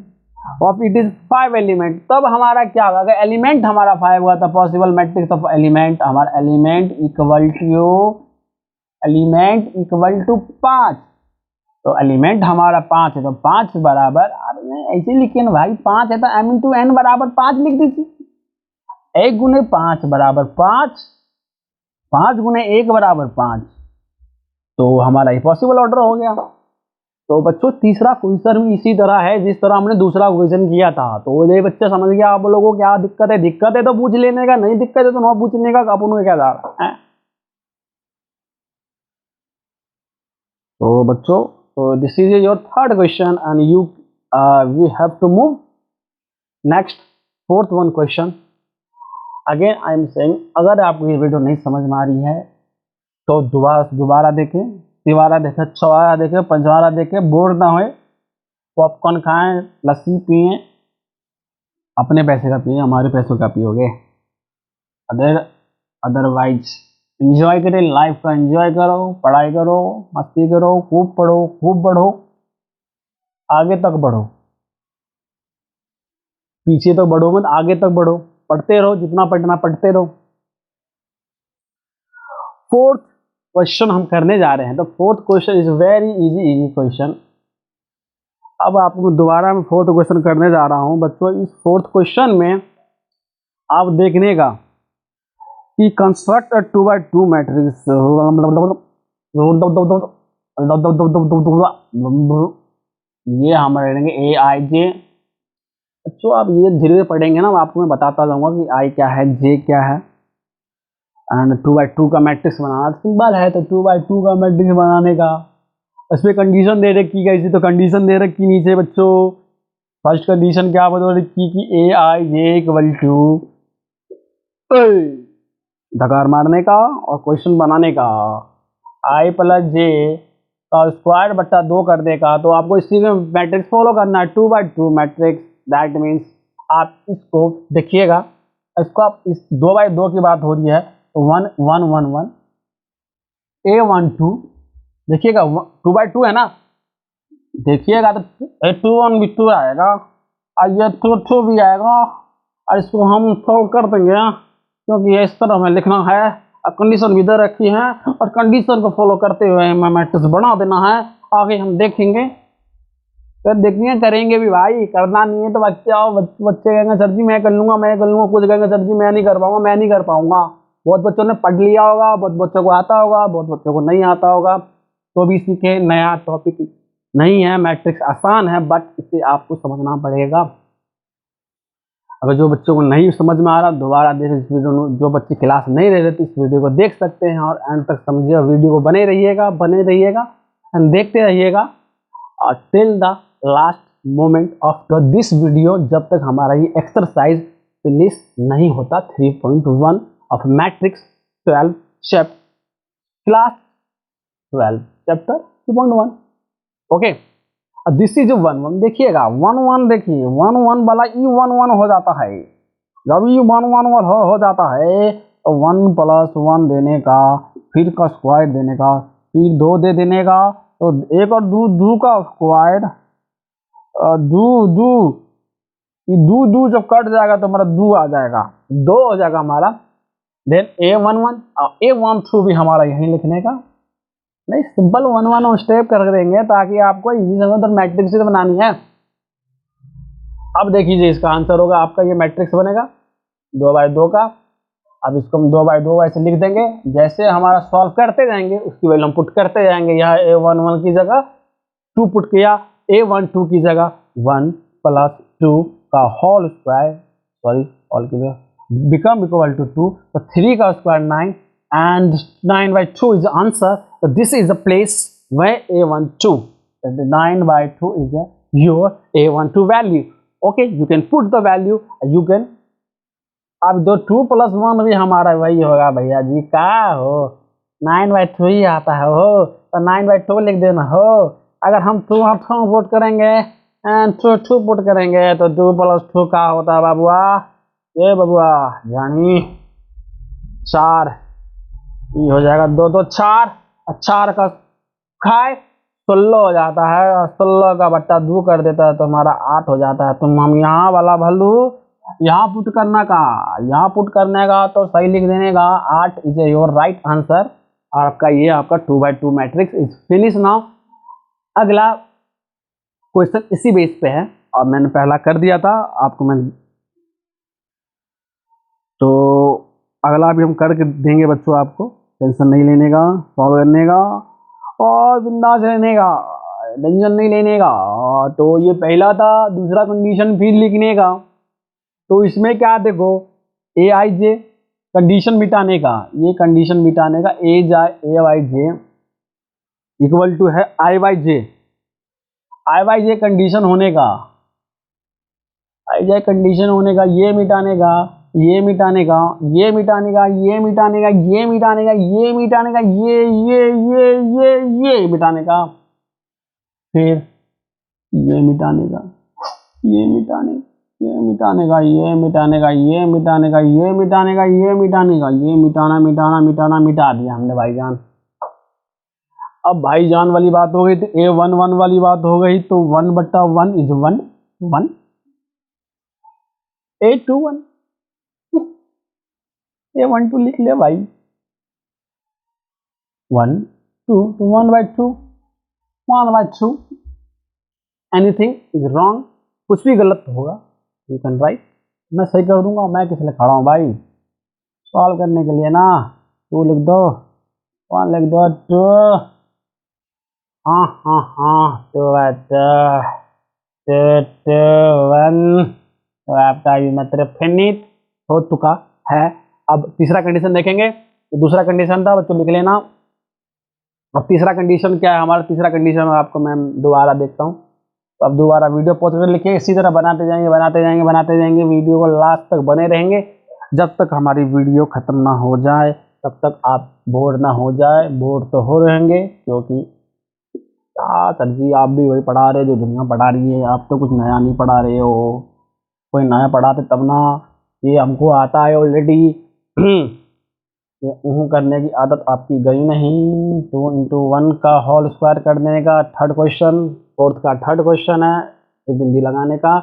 ऑफ इट इज 5 एलिमेंट, तब हमारा क्या होगा, अगर एलिमेंट हमारा 5 हुआ तो पॉसिबल मैट्रिक्स ऑफ एलिमेंट, हमारा एलिमेंट इक्वल टू 5। तो एलिमेंट हमारा 5 है, तो 5 बराबर, ऐसे लिखिए ना भाई, 5 है तो m इंटू एन बराबर 5 लिख दीजिए। 1 गुने 5 बराबर 5, 5 गुने 1 बराबर 5, तो हमारा ये पॉसिबल ऑर्डर हो गया। तो बच्चों तीसरा क्वेश्चन भी इसी तरह है जिस तरह हमने दूसरा क्वेश्चन किया था। तो ये बच्चे समझ गया आप लोगों को क्या दिक्कत है। दिक्कत है तो पूछ लेने का, नहीं दिक्कत है तो ना पूछने का, अपन को क्या जा रहा है। तो बच्चों, तो this is your third question and you we have to move next fourth one question. Again I am saying, अगर आपको ये वीडियो नहीं समझ में आ रही है तो दोबारा देखें, तिबारा देखें, चौबारा देखें, पंचवारा देखें, बोर ना होए। पॉपकॉर्न खाएं, लस्सी पिए, अपने पैसे का पिए, हमारे पैसों का पियोगे। अदरवाइज एंजॉय करें, लाइफ का एंजॉय करो, पढ़ाई करो, मस्ती करो, खूब पढ़ो, खूब बढ़ो, आगे तक बढ़ो, पीछे तक बढ़ो मत, आगे तक बढ़ो, पढ़ते रहो, जितना पढ़ना पढ़ते रहो। फोर्थ क्वेश्चन हम करने जा रहे हैं। तो fourth question is very easy question. अब आपको दोबारा मैं फोर्थ क्वेश्चन करने जा रहा हूं बच्चों। इस फोर्थ क्वेश्चन में आप देखने का कि कंस्ट्रक्ट अ 2x2 मैट्रिक्स, ये हम रहेंगे ए आई जे। बच्चों आप ये धीरे धीरे पढ़ेंगे ना, आपको मैं बताता जाऊंगा कि आई क्या है, जे क्या है। एंड 2x2 का मैट्रिक्स बनाना सिंपल है। तो 2x2 का मैट्रिक्स बनाने का इसमें कंडीशन दे रखी कैसी, तो कंडीशन दे रखी नीचे बच्चों। फर्स्ट कंडीशन क्या बता रखी कि ए आई जे इक्वल टू धकार मारने का और क्वेश्चन बनाने का, आई प्लस जे का स्क्वायर बट्टा 2 करने का। तो आपको इसी में मैट्रिक्स फॉलो करना है, 2x2 मैट्रिक्स। दैट मीन्स आप इसको देखिएगा, इसको आप इस 2x2 की बात हो रही है, तो 1 1 1 1 A12 देखिएगा 2/2 है ना, देखिएगा तो 2 1 भी 2 आएगा और ये 2 भी आएगा और इसको हम सॉल्व कर देंगे क्योंकि ये इस तरह हमें लिखना है और कंडीशन भी दे रखी है और कंडीशन को फॉलो करते हुए हमें मैट्रिक्स बना देना है। आगे हम देखेंगे तो देखिए करेंगे भी भाई, करना नहीं है तो बच्चे आओ, बच्चे कहेंगे सर जी मैं कर लूँगा, मैं कर लूँगा, कुछ कहेंगे सर जी मैं नहीं कर पाऊँगा, मैं नहीं कर पाऊँगा। बहुत बच्चों ने पढ़ लिया होगा, बहुत बच्चों को आता होगा, बहुत बच्चों को नहीं आता होगा, तो भी सीखे, नया टॉपिक नहीं है। मैट्रिक्स आसान है बट इसे आपको समझना पड़ेगा। अगर जो बच्चों को नहीं समझ में आ रहा दोबारा देख इस वीडियो में, जो बच्चे क्लास नहीं ले रहे थे इस वीडियो को देख सकते हैं और एंड तक समझिए और वीडियो को बने रहिएगा एंड देखते रहिएगा और till the last moment of this video, जब तक हमारा ये एक्सरसाइज फिनिश नहीं होता 3.1 of matrix 12 chapter class 12 chapter 2.1। Okay, this is 1 1। देखिएगा 1 1, देखिए 1 1 वाला ई 1 1 हो जाता है। जब ई 1 1 हो जाता है तो 1 + 1 देने का, फिर का स्क्वायर देने का, फिर 2 दे देने का, तो 1 और 2 का स्क्वायर, दू जब कट जाएगा तो हमारा 2 आ जाएगा, 2 हो जाएगा हमारा। देन A11 और A12 भी हमारा यहीं लिखने का नहीं, सिंपल 1 1 स्टेप कर देंगे ताकि आपको इजी समझ तो मैट्रिक्स से बनानी है। अब देखिए इसका आंसर होगा आपका, ये मैट्रिक्स बनेगा 2/2 का। अब इसको हम 2/2 ऐसे लिख देंगे, जैसे हमारा सॉल्व करते जाएंगे उसकी वैल्यू हम पुट करते जाएंगे। यहाँ A11 की जगह 2 पुट किया, A12 की जगह 1 + 2 का होल स्क्वायर, सॉरी होल की जगह बिकम इक्वल टू 2, तो 3 का square 9 and 9/2 is the answer. So this is the place where A12, the 9/2 is your A12 value. Okay, you can put the value, you can, अब 2 + 1 भी हमारा वही होगा भैया जी, का हो 9/2 ही आता है हो, तो 9/2 लिख देना हो। अगर हम 2 पुट करेंगे एंड 2 पुट करेंगे तो 2 + 2 का होता है बाबुआ, ये बाबुआ यानी 4, ये हो जाएगा 2 2 4, 4 का खाए 16 हो जाता है और 16 का बट्टा 2 कर देता है तो हमारा 8 हो जाता है। तो हम यहाँ वाला वैल्यू यहाँ पुट करना का, यहाँ पुट करने का तो सही लिख देने का 8 इज योर राइट आंसर। और आपका ये आपका 2/2 मैट्रिक्स इज फिनिश नाउ। अगला क्वेश्चन इसी बेस पे है और मैंने पहला कर दिया था आपको, मैं तो अगला भी हम करके देंगे बच्चों, आपको टेंशन नहीं लेने का, सॉल्व करने का और बिंदास रहने का, टेंशन नहीं लेने का। तो ये पहला था, दूसरा कंडीशन फिर लिखने का। तो इसमें क्या देखो, AIJ कंडीशन मिटाने का, ये कंडीशन मिटाने का AIJ इक्वल टू है IYJ कंडीशन होने का, IJ कंडीशन होने का, ये मिटाने का, ये मिटाने का, ये मिटाने का, ये मिटाने का, ये मिटाने का, ये मिटाने का, ये मिटाने का, फिर ये मिटाने का, ये मिटाने, ये मिटाने का, ये मिटाने का, ये मिटाने का, ये मिटाने का, ये मिटाने का, ये मिटाना मिटा दिया हमने भाईजान। अब भाईजान वाली बात हो गई तो A11 वाली बात हो गई, तो 1/1 इज 1 1, A21 A12 लिख ले भाई, 1 2 तो 1/2 एनीथिंग इज रॉन्ग, कुछ भी गलत होगा यू कैन राइट, मैं सही कर दूंगा, मैं किस लिए खड़ा हूँ भाई सॉल्व करने के लिए ना। 2 लिख दो, 1 लिख दो, 2 हाँ 2/1 तो आपका ये मतलब फिनिश हो चुका है। अब तीसरा कंडीशन देखेंगे, दूसरा कंडीशन था बच्चों लिख लेना। अब तीसरा कंडीशन क्या है हमारा, तीसरा कंडीशन आपको मैं दोबारा देखता हूँ, तो अब दोबारा वीडियो पहुँच कर लिखिए, इसी तरह बनाते जाएंगे वीडियो को लास्ट तक बने रहेंगे, जब तक हमारी वीडियो ख़त्म ना हो जाए तब तक आप बोर ना हो जाए। बोर तो हो रहेंगे क्योंकि सर जी आप भी वही पढ़ा रहे हो जो दुनिया पढ़ा रही है, आप तो कुछ नया नहीं पढ़ा रहे हो, कोई नया पढ़ाते तब ना, ये हमको आता है ऑलरेडी। ये करने की आदत आपकी गई नहीं। 2 × 1 का होल स्क्वायर करने का थर्ड क्वेश्चन, फोर्थ का थर्ड क्वेश्चन है, एक बिंदी लगाने का।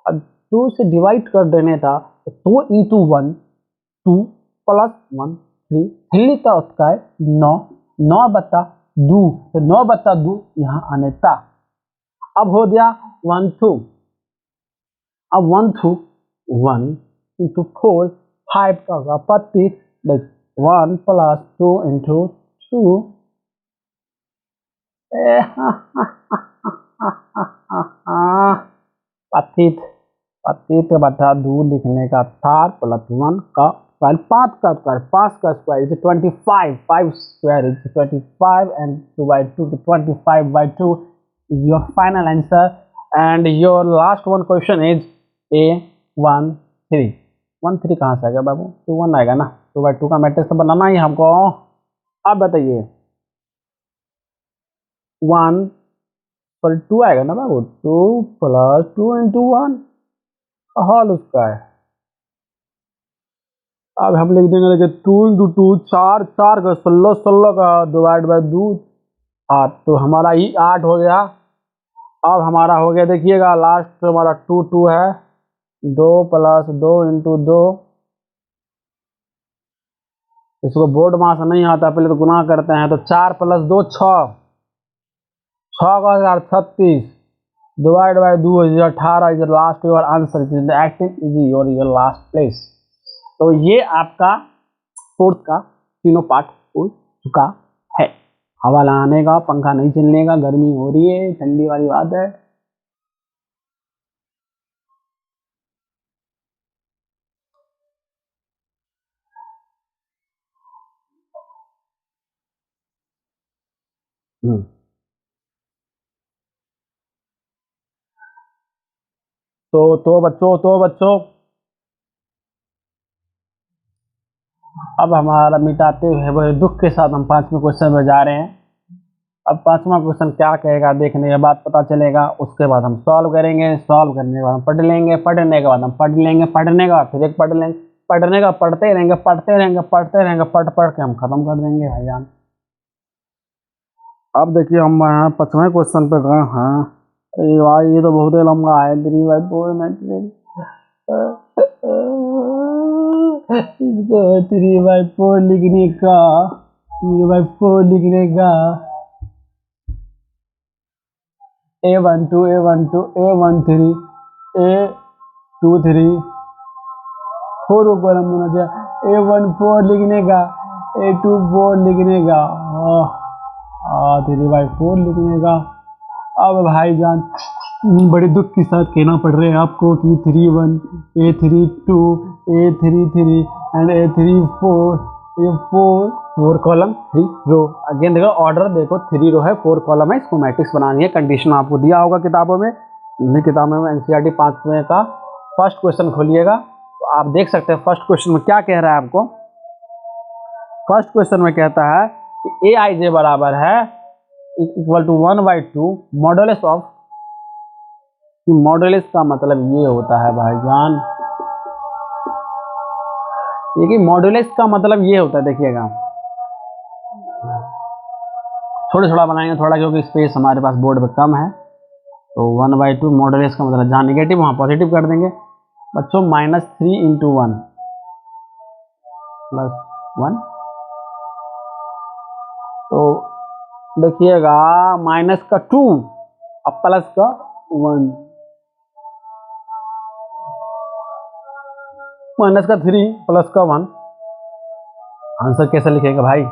अब 2 से डिवाइड कर देने था, 2 × 1 2 + 1 3 3 का स्क्वायर 9 9 बटा 2, तो 9 बटा 2 यहाँ आने था। अब हो गया 1 2, अब 1 2 1 × 4 5 का होगा 25, 1 + 2 × 2 पतित पतित बटा 2 लिखने का था, +1 का स्क्वायर 5 का स्क्वायर 5 का square is 25, 5 square is 25 and 2/2 to 25/2 is your final answer and your last one question is A13। 13 कहाँ से आ गया बाबू? 21 आएगा ना, 2/2 का मैट्रिक्स तो बनाना ही हमको। अब बताइए 1 पर 2 आएगा ना बाबू, 2 + 2 × 1 होल उसका है। अब हम लिख देंगे कि 2 × 2 4 4 का 16 16 का /2 8, तो हमारा ही 8 हो गया। अब हमारा हो गया, देखिएगा लास्ट हमारा 2 2 है, 2 + 2 × 2, इसको बोर्ड मास नहीं आता, पहले तो गुना करते हैं, तो 4 + 2 6 6 का 36 /2 is 18 is last your answer, is the acting is your last place. तो ये आपका फोर्थ का तीनों पार्ट हो चुका है। हवा लगाने का, पंखा नहीं चलने का, गर्मी हो रही है, ठंडी वाली बात है। तो बच्चों अब हमारा मिटाते हुए बड़े दुख के साथ हम 5वें क्वेश्चन में जा रहे हैं। अब 5वां क्वेश्चन क्या कहेगा देखने के बाद पता चलेगा, उसके बाद हम सॉल्व करेंगे, सॉल्व करने के बाद हम पढ़ लेंगे, पढ़ने के बाद हम पढ़ लेंगे, पढ़ने के बाद फिर एक पढ़ लेंगे, पढ़ने का पढ़ते रहेंगे पढ़ते रहेंगे पढ़ते रहेंगे, पढ़ पढ़ के हम खत्म कर देंगे भाईजान। अब देखिए हम 5वें क्वेश्चन पे गए हैं। अरे भाई ये तो बहुत ही लंबा है, 3/4 मैट्रिक्स। इसको 3/4 लिखने का, 3/4 लिखने का A12 A12 A13 A23 4 को कॉलम होना चाहिए, A14 लिखने का, A24 लिखने का, 3/4 लिखने का। अब भाईजान बड़े दुख के साथ कहना पड़ रहा है आपको कि 3 1 A32 A33 and A34 A4 column 3 row. Again देखो ऑर्डर, देखो 3 रो है 4 कॉलम है, इसको मैट्रिक्स बनानी है। कंडीशन आपको दिया होगा किताबों में, किताबों में एनसीईआरटी 5वें का फर्स्ट क्वेश्चन खोलिएगा तो आप देख सकते हैं फर्स्ट क्वेश्चन में क्या कह रहा है आपको। फर्स्ट क्वेश्चन में कहता है कि Aij बराबर है equal to 1/2 modulus of, modulus का मतलब ये होता है भाईजान, देखिए मॉडुलस का मतलब ये होता है, देखिएगा थोड़ा थोड़ा बनाएंगे थोड़ा, क्योंकि स्पेस हमारे पास बोर्ड पे कम है। तो 1/2 मॉडुलस का मतलब जहाँ नेगेटिव वहाँ पॉजिटिव कर देंगे बच्चों। -3 × 1 + 1, तो देखिएगा माइनस का 2 और प्लस का 1, माइनस का 3 प्लस का 1। आंसर कैसे लिखेगा भाई?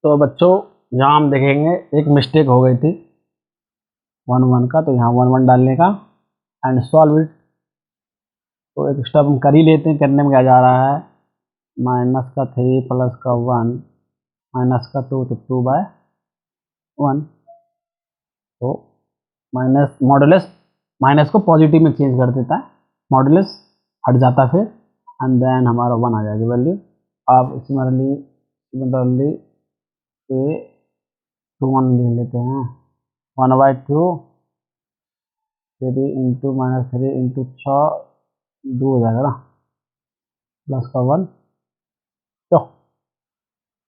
तो बच्चों यहाँ हम देखेंगे एक मिस्टेक हो गई थी 1 1 का, तो यहाँ 1 1 डालने का एंड सॉल्व इट। तो एक स्टेप हम कर ही लेते हैं, करने में क्या जा रहा है। माइनस का 3 प्लस का 1 माइनस का 2 तो 2/1। तो माइनस मॉडुलस माइनस को पॉजिटिव में चेंज कर देता है, मॉडुलस हट जाता है फिर, एंड देन हमारा 1 आ जाएगी वैल्यू। अब सिमिलरली ए 1 लिख लेते हैं, 1/2 3 इंटू -3 इंटू 6 2 हो जाएगा ना, प्लस का 1 तो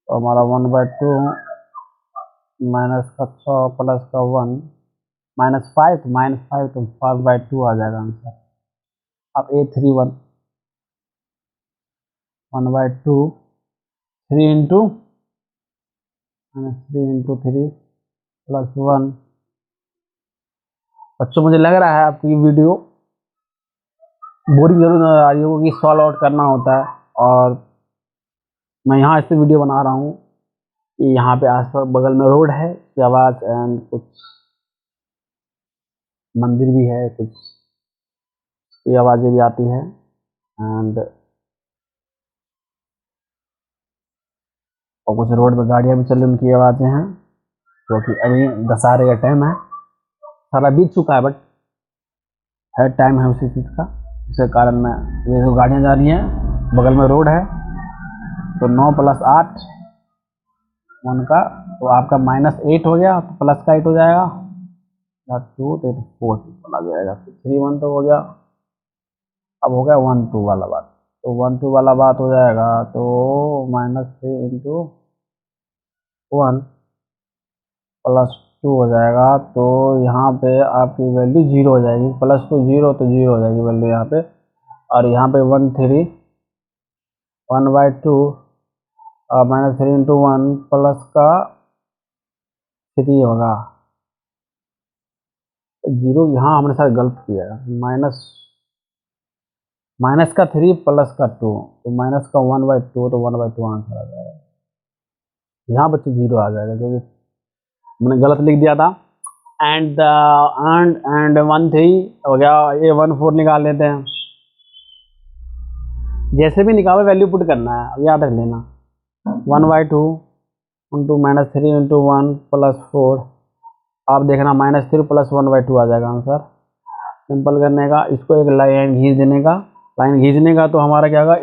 हमारा 1/2 माइनस का 6 प्लस का 1 -5 तो -5/2 आ जाएगा आंसर। अब A31 1/2 3 इंटू -3 प्लस 1। बच्चों मुझे लग रहा है आपकी वीडियो बोरिंग जरूर नजर आ रही होगी, सॉल्व आउट करना होता है, और मैं यहाँ इससे वीडियो बना रहा हूँ कि यहाँ पे आसपास बगल में रोड है की आवाज़ एंड कुछ मंदिर भी है, कुछ की आवाज़ें भी आती है, एंड और कुछ रोड पे गाड़ियाँ भी चल रही उनकी आवाज़ें हैं, क्योंकि अभी दशहरे का टाइम है, सारा बीत चुका है बट है टाइम है उसी चीज़ का, इसके कारण मैं ये जो गाड़ियाँ जा रही हैं बगल में रोड है। तो 9 + 8 उनका तो आपका -8 हो गया, तो प्लस का 8 हो जाएगा, 2 तो 4 आ जाएगा, 3 1 तो हो गया। अब हो गया 1 2 वाला बात, तो 1 2 वाला बात हो जाएगा, तो -3 इंटू 1 प्लस 2 हो जाएगा। तो यहाँ पे आपकी वैल्यू 0 हो जाएगी, +2 0 तो 0 हो जाएगी वैल्यू यहाँ पे, और यहाँ पे 1/2 -3 इंटू 1 प्लस का 3 होगा। 0 यहाँ हमने शायद गलत किया है, माइनस का 3 प्लस का 2 तो माइनस का 1/2 तो 1/2 आंसर आ जाएगा। यहाँ बच्चे 0 आ जाएगा क्योंकि मैंने गलत लिख दिया था। एंड एंड 1/3 हो गया, ये 1/4 निकाल लेते हैं, जैसे भी निकालो वैल्यू पुट करना है, अब याद रख लेना। 1/2 इंटू -3 इंटू 1 प्लस 4, आप देखना -3 प्लस 1/2 आ जाएगा आंसर। सिंपल करने का, इसको एक लाइन खींच देने का, लाइन खींचने का तो हमारा क्या होगा,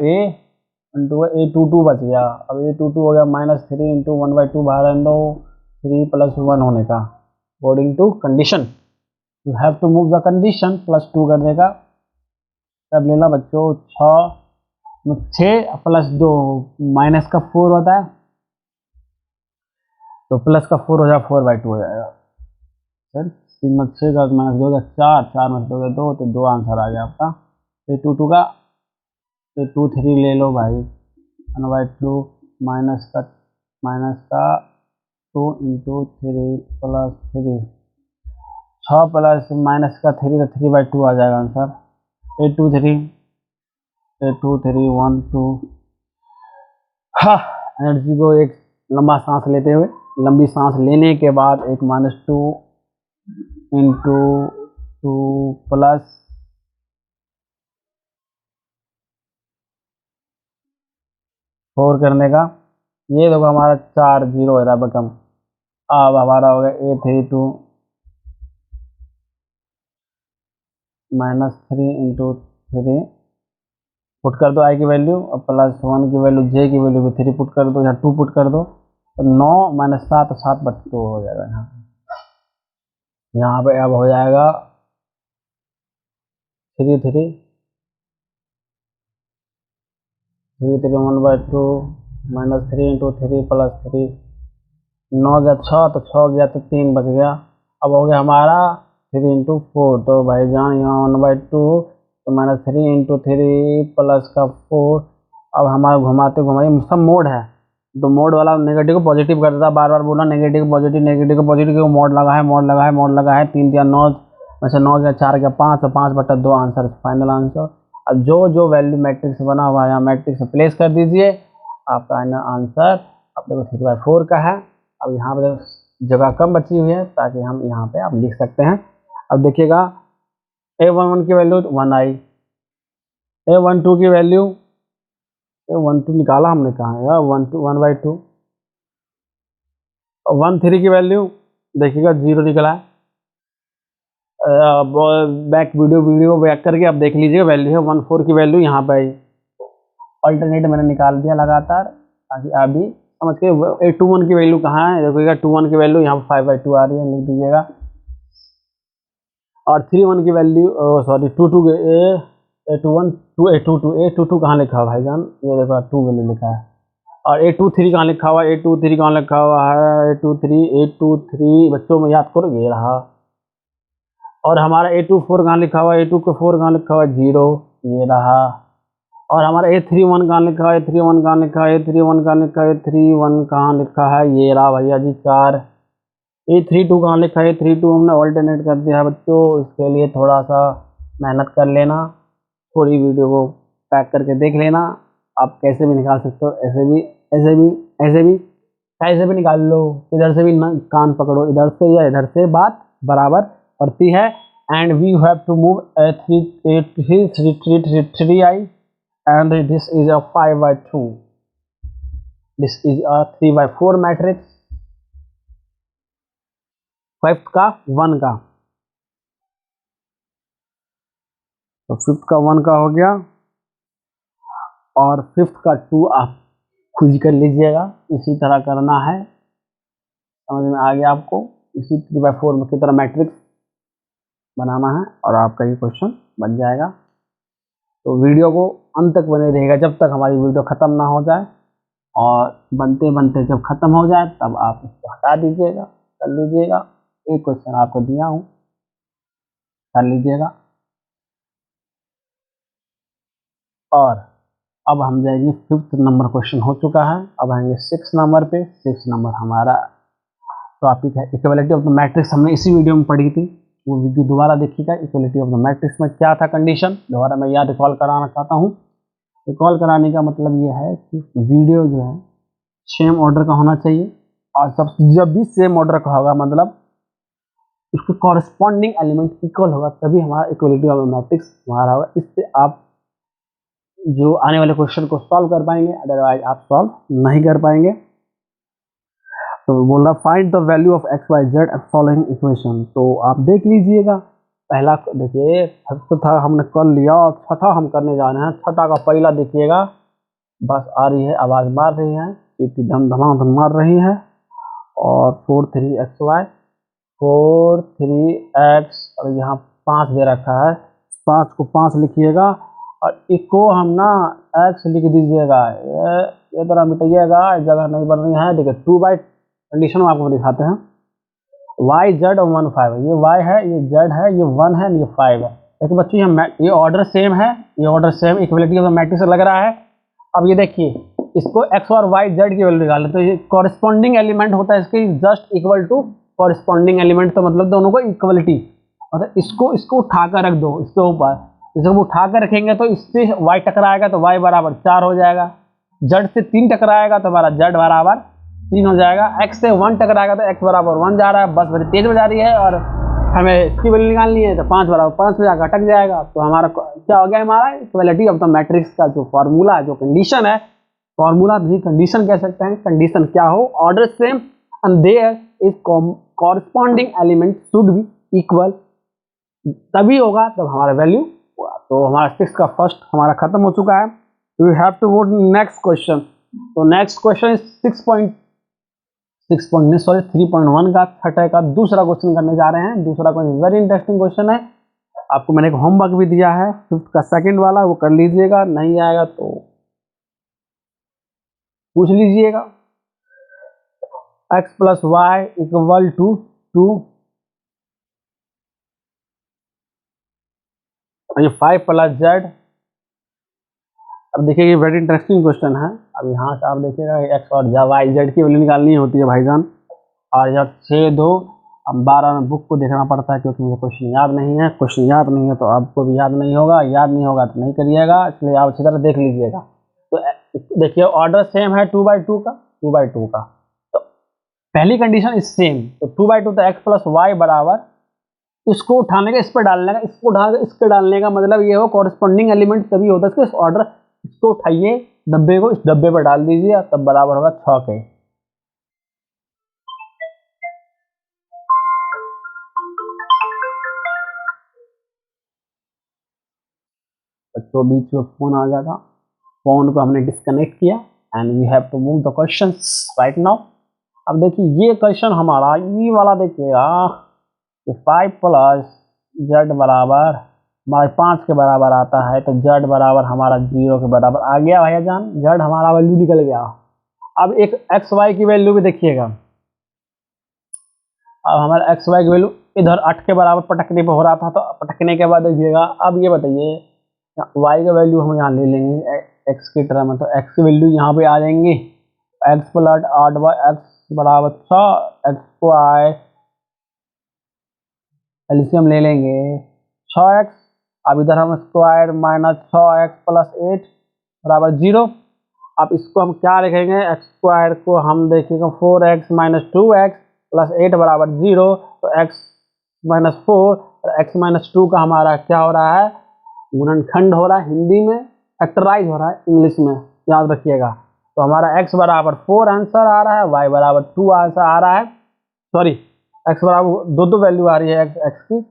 A22 बच गया। अब A22 हो गया -3 इंटू 1/2 बाहर 3 + 1 होने का, according to condition you have to move the condition, +2 करने का। तब लेना बच्चों 6 + 2 माइनस का 4 होता है, तो प्लस का 4 हो जाएगा, 4/2 हो जाएगा। सर 3 में 6 का -2 होगा 4, 4 में 2 2 तो 2 आंसर आ गया आपका A22 का। A23 ले लो भाई, 1/2 माइनस का 2 इंटू 3 प्लस 3, 6 प्लस माइनस का 3 तो 3/2 आ जाएगा आंसर। A23 1 2। हाँ, एनर्जी को एक लंबा सांस लेते हुए, लंबी सांस लेने के बाद एक -2 इंटू 2 प्लस 4 करने का, ये देखो हमारा 4 0 हो रहा है कम। अब हमारा हो गया A32 -3 इंटू 3 पुट कर दो आई की वैल्यू, और +1 की वैल्यू J की वैल्यू भी 3 पुट कर दो या 2 पुट कर दो, तो 9 - 7 7/2 हो जाएगा। यहाँ पे अब हो जाएगा 3 3 1/2 -3 इंटू 3 प्लस 3, 9 गया 6 तो 6 गया तो 3 बच गया। अब हो गया हमारा 3 इंटू 4, तो भाईजान यहाँ 1/2 तो -3 इंटू 3 प्लस का 4। अब हमारा घुमाते घुमाते सब मोड है, तो मोड वाला नेगेटिव को पॉजिटिव कर देता, बार बार बोला नेगेटिव को पॉजिटिव, नेगेटिव को पॉजिटिव, क्योंकि मोड लगा है, मोड लगा है, मोड लगा है। 3 या 9 में से 9 गया 4 गया 5, तो 5/2 आंसर, फाइनल आंसर। अब जो जो वैल्यू मैट्रिक्स बना हुआ है यहाँ मैट्रिक्स में प्लेस कर दीजिए, आपका आंसर अपने को 3/4 का है। अब यहाँ पर जगह कम बची हुई है ताकि हम यहाँ पे आप लिख सकते हैं। अब देखिएगा A11 की वैल्यू 1 आई, A12 की वैल्यू 1 2 निकाला हमने कहाँ है यार, 1 2 1/2 और 1 3 की वैल्यू देखिएगा 0 निकला है। बैक वीडियो बैक करके आप देख लीजिएगा, वैल्यू है 1 4 की वैल्यू यहाँ पे आई। अल्टरनेट मैंने निकाल दिया लगातार ताकि आप भी समझ के। 821 की वैल्यू कहाँ है देखिएगा, 21 की वैल्यू यहाँ पर 5/2 आ रही है, लिख दीजिएगा। और 31 की वैल्यू सॉरी 22 821 822 कहाँ लिखा हुआ भाईजान, ये देखो 2 वैल्यू लिखा है। और 823 कहाँ लिखा हुआ है, 823 कहाँ लिखा हुआ है, 823 बच्चों में याद करो, ये रहा। और हमारा 824 कहाँ लिखा हुआ है, 824 कहाँ लिखा हुआ है, 0, ये रहा। और हमारा 831 कहाँ लिखा है, 831 कहाँ लिखा है, 831 कहाँ लिखा है, 831 कहाँ लिखा है, ये रहा भैया जी 4। 832 कहाँ लिखा है, 832 हमने ऑल्टरनेट कर दिया है बच्चों। इसके लिए थोड़ा सा मेहनत कर लेना, थोड़ी वीडियो को पैक करके देख लेना। आप कैसे भी निकाल सकते हो, ऐसे भी ऐसे भी ऐसे भी कैसे भी निकाल लो, इधर से भी कान पकड़ो, इधर से या इधर से, बात बराबर पड़ती है। And we have to move 3i and this is a 5/2, this is a 3/4 matrix. Fifth का 1 का, तो फिफ्थ का 1 का हो गया, और फिफ्थ का 2 आप खुद ही कर लीजिएगा, इसी तरह करना है। समझ में आ गया आपको, इसी 3/4 में की तरह मैट्रिक्स बनाना है और आपका ये क्वेश्चन बन जाएगा। तो वीडियो को अंत तक बने रहेगा जब तक हमारी वीडियो ख़त्म ना हो जाए, और बनते बनते जब ख़त्म हो जाए तब आप इसको हटा दीजिएगा, कर लीजिएगा। एक क्वेश्चन आपको दिया हूँ, कर लीजिएगा। और अब हम जाएंगे 5th नंबर, क्वेश्चन हो चुका है। अब आएंगे 6 नंबर पे। 6 नंबर हमारा टॉपिक है इक्वलिटी ऑफ द मैट्रिक्स। हमने इसी वीडियो में पढ़ी थी, वो वीडियो दोबारा देखिएगा। इक्वलिटी ऑफ द मैट्रिक्स में क्या था कंडीशन, दोबारा मैं यहाँ रिकॉल कराना चाहता हूँ। रिकॉल कराने का मतलब ये है कि वीडियो जो है सेम ऑर्डर का होना चाहिए, और जब भी सेम ऑर्डर का होगा मतलब उसके कॉरस्पॉन्डिंग एलिमेंट इक्वल होगा, तभी हमारा इक्वलिटी ऑफ द मैट्रिक्स हमारा होगा। इससे आप जो आने वाले क्वेश्चन को सॉल्व कर पाएंगे, अदरवाइज आप सॉल्व नहीं कर पाएंगे। तो बोल रहा find the value of X Y Z at following equation. तो आप देख लीजिएगा, पहला देखिए था हमने कर लिया, और छठा हम करने जा रहे हैं। छठा का पहला देखिएगा, बस आ रही है, आवाज़ मार रही है, इतनी धमाधम मार रही है। और 4 3xy 4 3x, और यहाँ 5 दे रखा है, 5 को 5 लिखिएगा, और इसको हम ना x लिख दीजिएगा। ये तरह मिटाइएगा, जगह नहीं बन रही है। देखिए 2 बाई कंडीशन में आपको दिखाते हैं, y z और 1 5 है, ये y है, ये z है, ये 1 है, ये 5 है। देखिए बच्चों ये ऑर्डर सेम है, ये order same, equality of the matrix लग रहा है। अब ये देखिए, इसको x और y z की वैल्यू निकालें, तो ये कॉरस्पॉन्डिंग एलिमेंट होता है इसके just equal to corresponding element, तो मतलब दोनों को इक्वलिटी, मतलब इसको उठा कर रख दो इसके ऊपर। इसको उठा कर रखेंगे तो इससे y टकराएगा तो y बराबर 4 हो जाएगा, z से 3 टकराएगा तो हमारा z बराबर 3 हो जाएगा, x से 1 टकराएगा तो x बराबर 1 जा रहा है। बस बड़ी तेज हो जा रही है, और हमें इसकी वैल्यू निकालनी है, तो 5 बराबर 5 पे जाकर अटक जाएगा। तो हमारा क्या हो गया, हमारा इक्वलिटी ऑफ द मैट्रिक्स का जो फॉर्मूला, जो कंडीशन है, फॉर्मूला नहीं कंडीशन कह सकते हैं। कंडीशन क्या हो, order same and there is corresponding element should be equal, तभी होगा तब हमारा वैल्यू होगा। तो हमारा 6 का फर्स्ट हमारा खत्म हो चुका है। We have to go to next question. तो नेक्स्ट क्वेश्चन 3.1 का छठे का दूसरा क्वेश्चन करने जा रहे हैं। दूसरा क्वेश्चन वेरी इंटरेस्टिंग क्वेश्चन है, आपको मैंने एक होमवर्क भी दिया है 5th का सेकंड वाला, वो कर लीजिएगा, नहीं आएगा तो पूछ लीजिएगा। x + y = 2, ये 5 + z। अब देखिए ये वेरी इंटरेस्टिंग क्वेश्चन है। अब यहाँ से आप देखिएगा x और y z की वैल्यू निकालनी होती है भाईजान, और जब 6 2 अब 12 में बुक को देखना पड़ता है, क्योंकि मुझे क्वेश्चन याद नहीं है। क्वेश्चन याद नहीं है तो आपको भी याद नहीं होगा, याद नहीं होगा तो नहीं करिएगा, इसलिए आप अच्छी तरह देख लीजिएगा। तो देखिए ऑर्डर सेम है 2/2 का, 2/2 का, तो पहली कंडीशन इज सेम, तो 2/2 तो x + y बराबर, इसको उठाने का इस पर डालने का, इसको उठाने का इस पर डालने का, मतलब ये हो कॉरस्पॉन्डिंग एलिमेंट तभी होता है इसको, इस ऑर्डर, इसको उठाइए डब्बे को इस डब्बे पर डाल दीजिए, तब बराबर होगा 6 के। बच्चों बीच में फोन आ गया था, फोन को हमने डिस्कनेक्ट किया and we have to move the questions right now. अब देखिए ये क्वेश्चन हमारा ये वाला देखिएगा, 5 प्लस जेड बराबर हमारे 5 के बराबर आता है, तो जेड बराबर हमारा 0 के बराबर आ गया भैया जान, जेड हमारा वैल्यू निकल गया। अब एक एक्स वाई की वैल्यू भी देखिएगा, अब हमारा एक्स वाई की वैल्यू इधर 8 के बराबर पटकने पर हो रहा था, तो पटकने के बाद देखिएगा, अब ये बताइए वाई का वैल्यू हम यहाँ ले लेंगे एक्स की टर्म में, तो एक्स की वैल्यू यहाँ पे आ जाएंगे, एक्स प्लस 8 बाई एक्स बराबर 6 एक्स स्क्वायर, एलसीएम ले लेंगे 6x, अब इधर हम स्क्वायर माइनस 6x प्लस 8 बराबर 0। अब इसको हम क्या लिखेंगे, एक्स स्क्वायर को हम देखेंगे 4x माइनस 2x प्लस 8 बराबर 0, तो x माइनस 4 और x माइनस 2 का हमारा क्या हो रहा है, गुणनखंड हो रहा है, हिंदी में फैक्टराइज हो रहा है, इंग्लिश में याद रखिएगा। तो हमारा x बराबर 4 आंसर आ रहा है, y बराबर 2 आंसर आ रहा है, सॉरी x बराबर दो वैल्यू आ रही है x की।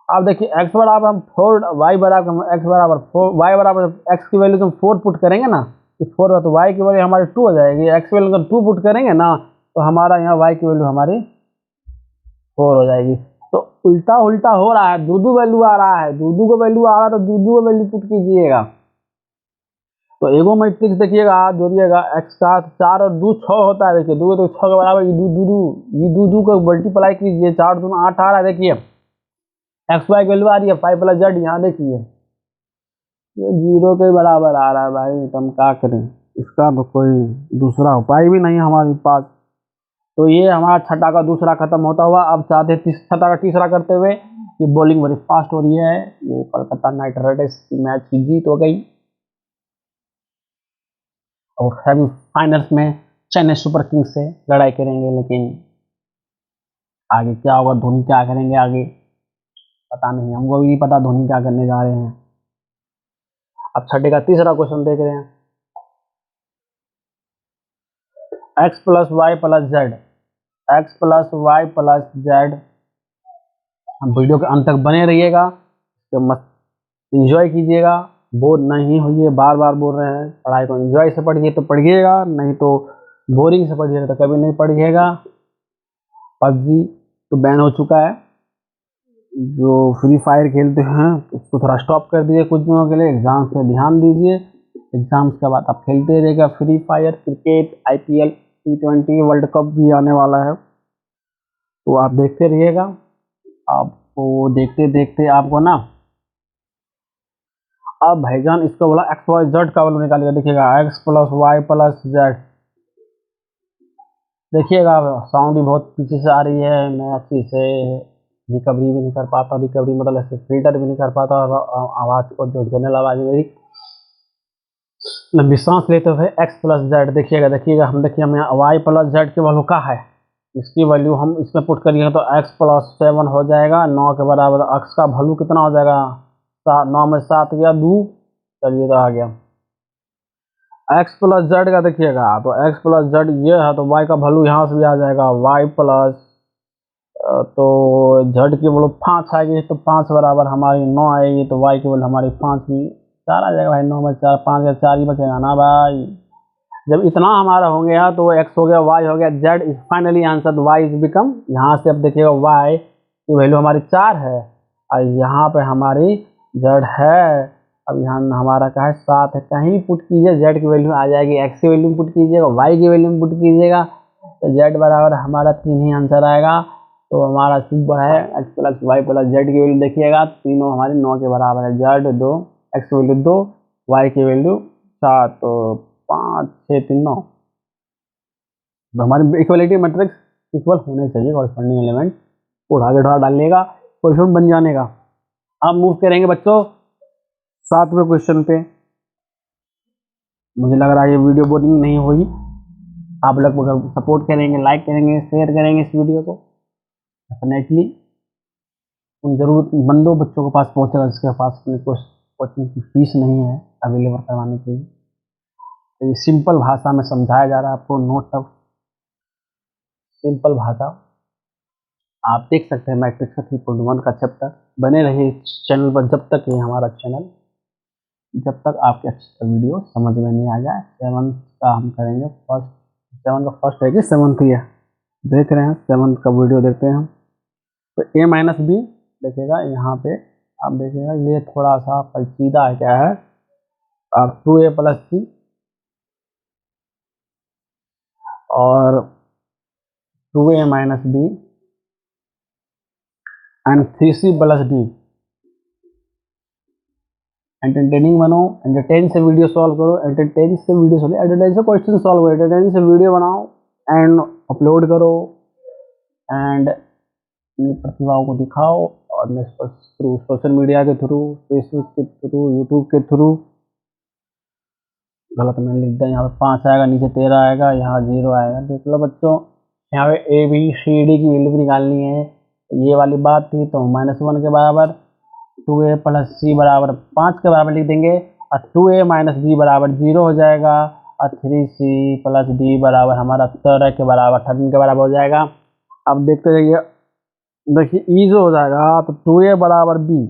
अब देखिए x बराबर हम 4, y बराबर x बराबर 4, y बराबर x की वैल्यू हम 4 पुट करेंगे ना, 4 है तो y की वैल्यू हमारी 2 हो जाएगी, x की वैल्यू 2 पुट करेंगे ना, तो हमारा यहाँ y की वैल्यू हमारी 4 हो जाएगी। तो उल्टा उल्टा हो रहा है, दो वैल्यू आ रहा है, दो को वैल्यू आ रहा है, तो दो वैल्यू पुट कीजिएगा। तो एगो मैट्रिक्स देखिएगा, जोड़िएगा x का 4 और 2 6 होता है, देखिए 2 तो 6 के बराबर, ये दो को मल्टीप्लाई कीजिए, 4 दूना 8 आ रहा है, देखिए एक्स वाई की वैल्यू आ रही है 5 प्लस जेड, यहाँ देखिए ये 0 के बराबर आ रहा है भाई, तो हम क्या करें, इसका तो कोई दूसरा उपाय भी नहीं हमारे पास। तो ये हमारा छठा का दूसरा खत्म होता हुआ, अब चाहते छठा का तीसरा करते हुए, ये बॉलिंग बड़ी फास्ट हो रही है, ये कोलकाता नाइट राइडर्स की मैच की जीत हो गई, और सेमीफाइनल्स में चेन्नई सुपर किंग्स से लड़ाई करेंगे, लेकिन आगे क्या होगा, धोनी क्या करेंगे आगे पता नहीं, हमको भी नहीं पता धोनी क्या करने जा रहे हैं। अब छठे का तीसरा क्वेश्चन देख रहे हैं, x plus Y plus Z, X plus Y plus Z. हम वीडियो के अंत तक बने रहिएगा, तो मत इंजॉय कीजिएगा, बोर नहीं होइए, बार बार बोल रहे हैं, पढ़ाई को एंजॉय से पढ़िए तो पढ़िएगा, नहीं तो बोरिंग से पढ़िएगा तो कभी नहीं पढ़िएगा। पबजी तो बैन हो चुका है, जो फ्री फायर खेलते हैं उसको थोड़ा स्टॉप कर दीजिए कुछ दिनों के लिए, एग्जाम्स पे ध्यान दीजिए, एग्जाम्स के बाद आप खेलते रहिएगा free fire. Cricket IPL T20 world cup भी आने वाला है, तो आप देखते रहिएगा। आपको देखते देखते आपको ना, अब भाईजान इसको बोला एक्स वाई जेड का वैल्यू निकालिएगा, देखिएगा X plus Y plus Z, देखिएगा साउंड भी बहुत पीछे से आ रही है, मैं अच्छी से रिकवरी भी नहीं कर पाता, रिकवरी मतलब ऐसे फिल्टर भी नहीं कर पाता आवाज़ को, जो जनरल आवाज़ मेरी लंबी सांस लेते हुए। एक्स प्लस जेड देखिएगा हम देखिए, हम यहाँ वाई प्लस जेड की वैल्यू क्या है, इसकी वैल्यू हम इसमें पुट करिएगा तो एक्स प्लस 7 हो जाएगा, 9 के बराबर। एक्स का वैल्यू कितना हो जाएगा, 9 में 7 गया 2, चलिए तो आ गया। एक्स प्लस जेड का देखिएगा, तो एक्स प्लस जेड ये है, तो वाई का वैल्यू यहाँ से भी आ जाएगा, वाई प्लस तो जेड की वैल्यू 5 आएगी, तो 5 बराबर हमारी 9 आएगी, तो वाई की वैल्यू हमारी 5 भी 4 आ जाएगा भाई, 9 में 4 5 या 4 ही बचेगा ना भाई। जब इतना हमारा हो गया तो एक्स हो गया, वाई हो गया, Z is finally answer, Y is become, यहाँ से अब देखिएगा वाई की वैल्यू हमारी 4 है, और यहाँ पे हमारी जेड है, अब यहाँ हमारा क्या है 7 है, कहीं पुट कीजिए जेड की वैल्यू आ जाएगी, एक्स की वैल्यू पुट कीजिएगा, वाई की वैल्यू पुट कीजिएगा, तो जेड बराबर हमारा 3 ही आंसर आएगा। तो हमारा सिंपल है, X plus Y plus Z की वैल्यू देखिएगा, तीनों हमारे 9 के बराबर है, जेड 2, एक्स की वैल्यू 2, वाई की वैल्यू 7, तो 5 6 3 9, तो हमारी इक्वलिटी मैट्रिक्स इक्वल होने चाहिए, कॉरस्पॉन्डिंग एलिमेंट उठा के डालिएगा, क्वेश्चन बन जाने का। अब मूव करेंगे बच्चों 7वें क्वेश्चन पे। मुझे लग रहा है ये वीडियो बोरिंग नहीं होगी, आप लोग अगर सपोर्ट करेंगे, लाइक करेंगे, शेयर करेंगे इस वीडियो को, डेफिनेटली उन जरूरतमंदों बच्चों के पास पहुंचेगा जिसके पास अपनी कोचिंग की फीस नहीं है अवेलेबल करवाने के लिए। तो ये सिंपल भाषा में समझाया जा रहा है आपको, नोट ऑफ सिंपल भाषा। आप देख सकते हैं मैट्रिक्स का 3.1 का चैप्टर। बने रहिए इस चैनल पर जब तक ये हमारा चैनल, जब तक आपके अच्छे वीडियो समझ में नहीं आ जाए। 7 का हम करेंगे फर्स्ट, 7 का फर्स्ट है कि 7th ये देख रहे हैं, 7th का वीडियो देखते हैं हम। तो a माइनस बी देखिएगा यहाँ पे, आप देखिएगा ये थोड़ा सा पेचीदा है, क्या है, आप 2a प्लस सी और 2a minus B and 3c plus D. Entertaining बनो, एंटरटेन से वीडियो सॉल्व करो, एंटरटेन से वीडियो सॉल्व, एंटरटेन से क्वेश्चन सॉल्व करो, एंटरटेन से वीडियो बनाओ एंड अपलोड करो एंड अपनी प्रतिभाओं को दिखाओ, और थ्रू सोशल मीडिया के थ्रू, फेसबुक के थ्रू, यूट्यूब के थ्रू। गलत मैंने लिख दिया, यहाँ पे 5 आएगा, नीचे 13 आएगा, यहाँ 0 आएगा। देख लो बच्चों, यहाँ पे ए बी सी डी की वैल्यू भी निकालनी है। ये वाली बात थी, तो -1 के बराबर 2a प्लस सी बराबर 5 के बराबर लिख देंगे, और 2a माइनस बी बराबर 0 हो जाएगा, और 3c प्लस डी बराबर हमारा 13 के बराबर 13 के बराबर हो जाएगा। अब देखते रहिए, देखिए ईज हो जाएगा, तो 2a बराबर b।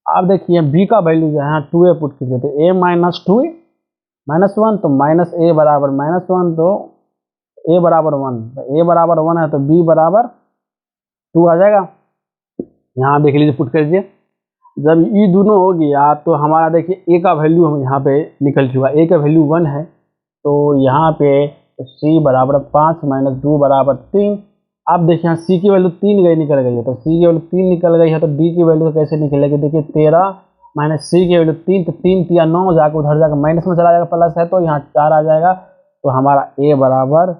अब देखिए b का वैल्यू जो है 2a पुट कर देते, a माइनस 2a -1, तो माइनस a बराबर -1, तो a बराबर 1, तो a बराबर 1 है तो b बराबर 2 आ जाएगा। यहाँ देख लीजिए, पुट कर दीजिए। जब ये दोनों हो गया तो हमारा देखिए a का वैल्यू हम यहाँ पे निकल चुका, a का वैल्यू 1 है, तो यहाँ पे c बराबर 5 माइनस 2 बराबर 3। अब देखिए यहाँ c की वैल्यू 3 गई, निकल गई है, तो c की वैल्यू 3 निकल गई है, तो d की वैल्यू कैसे निकलेगी, देखिए 13 माइनस c की वैल्यू 3, तो 3 3 9 जाकर उधर जाकर माइनस में चला जाएगा, प्लस है तो यहाँ 4 आ जाएगा। तो हमारा a बराबर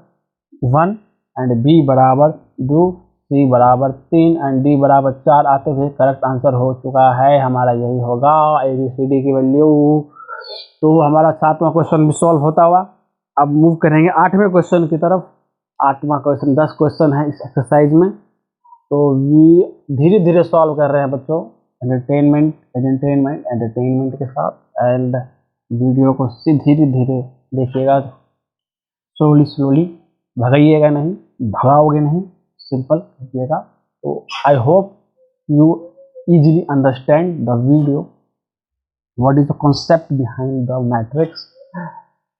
1 एंड b बराबर 2, c बराबर 3 एंड d बराबर 4 आते हुए करेक्ट आंसर हो चुका है हमारा, यही होगा ABCD की वैल्यू। तो हमारा 7वां क्वेश्चन भी सॉल्व होता हुआ। अब मूव करेंगे 8वें क्वेश्चन की तरफ। 8वां क्वेश्चन, 10 क्वेश्चन है इस एक्सरसाइज में, तो ये धीरे धीरे सॉल्व कर रहे हैं बच्चों, एंटरटेनमेंट एंटरटेनमेंट एंटरटेनमेंट के साथ। एंड वीडियो को धीरे धीरे देखिएगा, स्लोली स्लोली, भगाइएगा नहीं, भगाओगे नहीं, सिंपल कीजिएगा। तो I hope you easily understand the video, what is the concept behind the matrix।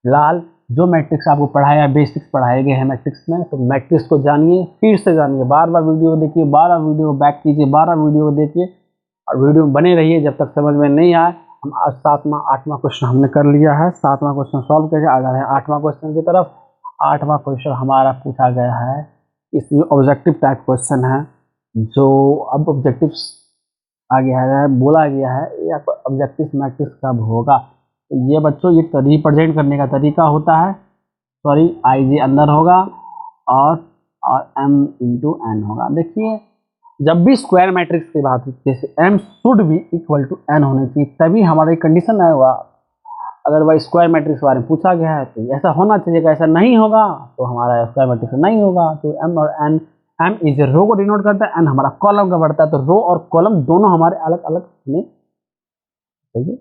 फिलहाल जो मैट्रिक्स आपको पढ़ाया, बेसिक्स पढ़ाए गए हैं मैट्रिक्स में, तो मैट्रिक्स को जानिए, फिर से जानिए, बार बार वीडियो देखिए, बार बार वीडियो बैक कीजिए, बार बार वीडियो देखिए, और वीडियो में बने रहिए जब तक समझ में नहीं आए। हम आज 8वां क्वेश्चन हमने कर लिया है, 7वां क्वेश्चन सॉल्व करके आ जा रहे हैं 8वां क्वेश्चन की तरफ। 8वां क्वेश्चन हमारा पूछा गया है, इसमें ऑब्जेक्टिव टाइप क्वेश्चन है, जो अब ऑब्जेक्टिव्स आ गया है, बोला गया है या ऑब्जेक्टिव मैट्रिक्स कब होगा। तो ये बच्चों ये रिप्रेजेंट करने का तरीका होता है, सॉरी आई जे अंदर होगा और m इंटू एन होगा। देखिए जब भी स्क्वायर मैट्रिक्स की बात होती है, जैसे m शुड भी इक्वल टू n होने चाहिए, तभी हमारा एक कंडीशन आएगा। अगर वह स्क्वायर मैट्रिक्स के बारे में पूछा गया है तो ऐसा होना चाहिए, ऐसा नहीं होगा तो हमारा स्क्वायर मैट्रिक्स नहीं होगा। तो m और n, m इज रो को डिनोट करता है, n हमारा कॉलम का बढ़ता है, तो रो और कॉलम दोनों हमारे अलग अलग होने चाहिए,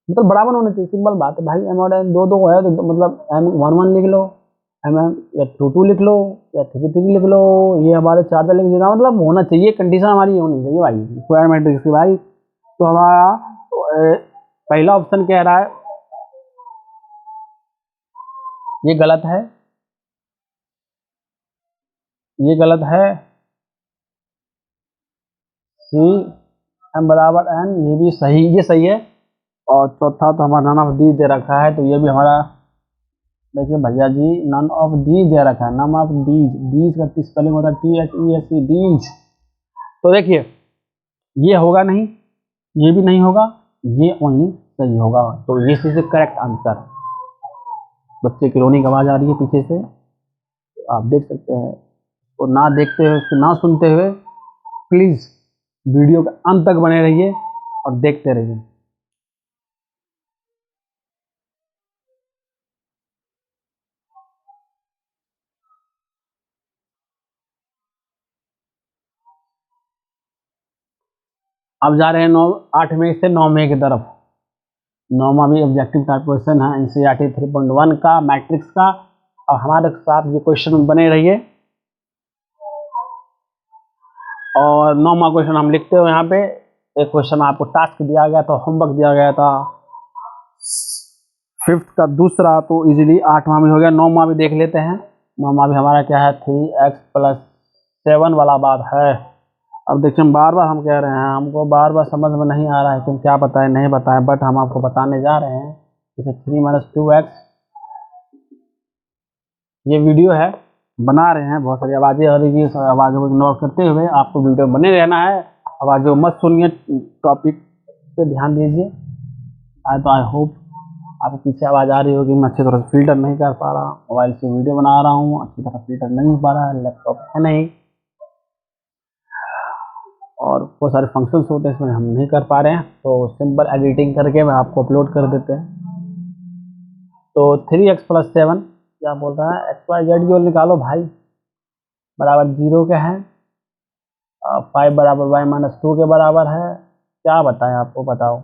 मतलब बराबर होने चाहिए। सिंपल बात है भाई, m और n दो दो है तो मतलब m 1 1 लिख लो, m या 2 2 लिख लो, या 3 3 लिख लो, ये हमारे 4 4 लिख देना, मतलब होना चाहिए, कंडीशन हमारी होनी चाहिए भाई स्क्वायर मैट्रिक्स की भाई। तो हमारा पहला ऑप्शन कह रहा है ये गलत है, ये गलत है, सी m बराबर n, ये भी सही, ये सही है। और चौथा तो हमारा नन ऑफ दीज दे रखा है, तो ये भी हमारा, देखिए भैया जी नन ऑफ दीज दे रखा है, नन ऑफ दीज, दीज का स्पेलिंग होता है THESE, दीज। तो देखिए ये होगा नहीं, ये भी नहीं होगा, ये ओनली सही होगा, तो ये इज करेक्ट आंसर। बच्चे की रोने की आवाज आ रही है पीछे से, तो आप देख सकते हैं, तो ना देखते हुए, उसको ना सुनते हुए प्लीज वीडियो के अंत तक बने रहिए और देखते रहिए। अब जा रहे हैं 8वें से 9वें की तरफ। 9वां भी ऑब्जेक्टिव टाइप क्वेश्चन है एनसीईआरटी 3.1 का मैट्रिक्स का। और हमारे साथ ये क्वेश्चन बने रहिए। और 9वां क्वेश्चन हम लिखते हो यहाँ पे। एक क्वेश्चन आपको टास्क दिया गया था, होमवर्क दिया गया था 5th का दूसरा, तो इजीली 8वां भी हो गया। 9वां भी देख लेते हैं। 9वां भी हमारा क्या है 3x + 7 वाला बात है। अब देखिए बार बार हम कह रहे हैं, हमको बार बार समझ में नहीं आ रहा है कि क्या बताएं नहीं बताएं, बट हम आपको बताने जा रहे हैं। जैसे 3 - 2x, ये वीडियो है, बना रहे हैं, बहुत सारी आवाज़ें आ रही है, आवाज़ों को इग्नोर करते हुए आपको वीडियो बने रहना है। आवाज़ों मत सुनिए, टॉपिक पे ध्यान दीजिए। तो आई होप आपको पीछे आवाज़ आ रही होगी, मैं अच्छी तरह से फिल्टर नहीं कर पा रहा, मोबाइल से वीडियो बना रहा हूँ, अच्छी तरह फिल्टर नहीं हो पा रहा है, लैपटॉप है नहीं, और बहुत सारे फंक्शंस होते हैं इसमें हम नहीं कर पा रहे हैं। तो सिंपल एडिटिंग करके मैं आपको अपलोड कर देते हैं। तो 3x + 7 क्या बोल रहा है, XYZ की निकालो भाई, बराबर 0 के हैं। 5 बराबर y - 2 के बराबर है। क्या बताएं आपको, बताओ।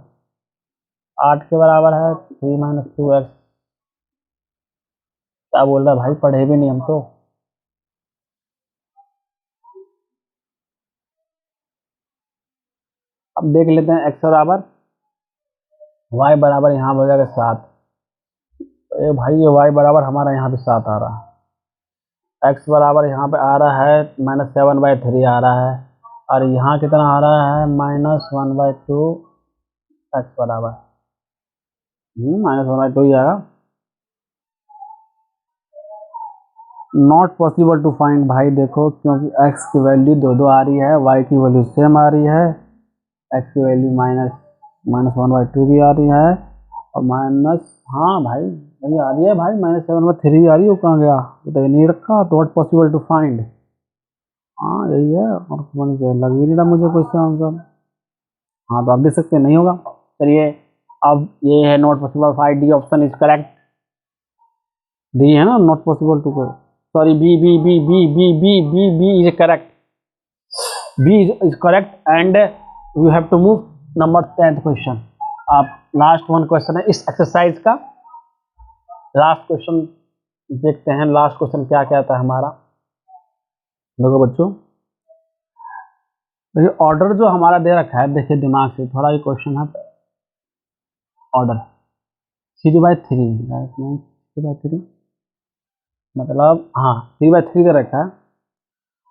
8 के बराबर है 3 - 2x। क्या बोल रहा है भाई, पढ़े भी नहीं हम तो। अब देख लेते हैं x बराबर y बराबर यहाँ हो जाएगा 7। ए भाई ये y बराबर हमारा यहाँ पे 7 आ रहा है। x बराबर यहाँ पे आ रहा है -7/3 आ रहा है। और यहाँ कितना आ रहा है -1/2 x बराबर -1/2 ही आएगा। नॉट पॉसिबल टू फाइंड भाई, देखो क्योंकि x की वैल्यू 2 आ रही है, y की वैल्यू सेम आ रही है। x की वैल्यू -1/2 भी आ रही है, और हाँ भाई यही आ रही है भाई, -7/3 भी आ रही है। वो कहाँ गया, ये तो नहीं रखा। तो नॉट पॉसिबल टू फाइंड, हाँ यही है। और लग भी नहीं रहा मुझे क्वेश्चन आंसर। हाँ तो आप देख सकते हैं नहीं होगा। चलिए अब ये है not possible find, D option is correct. D है ना, not possible to, sorry B B B B B B B B is correct. B is correct and you have to move number 10th question. आप last one question है इस exercise का, last question देखते हैं। Last question क्या कहता है हमारा, देखो बच्चों, देखिए ऑर्डर जो हमारा दे रखा है, देखिए दिमाग से थोड़ा ये क्वेश्चन है। ऑर्डर 3/3, 3/3 मतलब हाँ 3/3 दे रखा है,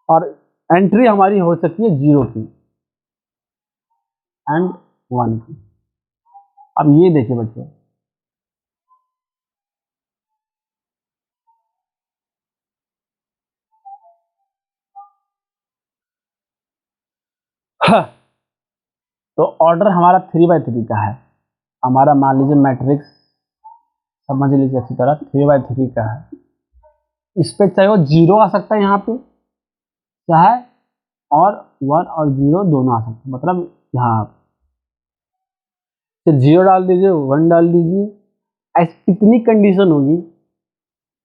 और एंट्री हमारी हो सकती है 0 की एंड 1 की। अब ये देखिए बच्चों, तो ऑर्डर हमारा 3/3 का है। हमारा मान लीजिए मैट्रिक्स, समझ लीजिए अच्छी तरह, 3/3 का है। इस पे चाहे वो 0 आ सकता है यहाँ पे, चाहे और 1 और 0 दोनों आ सकते हैं। मतलब यहाँ तो 0 डाल दीजिए, 1 डाल दीजिए। ऐसी कितनी कंडीशन होगी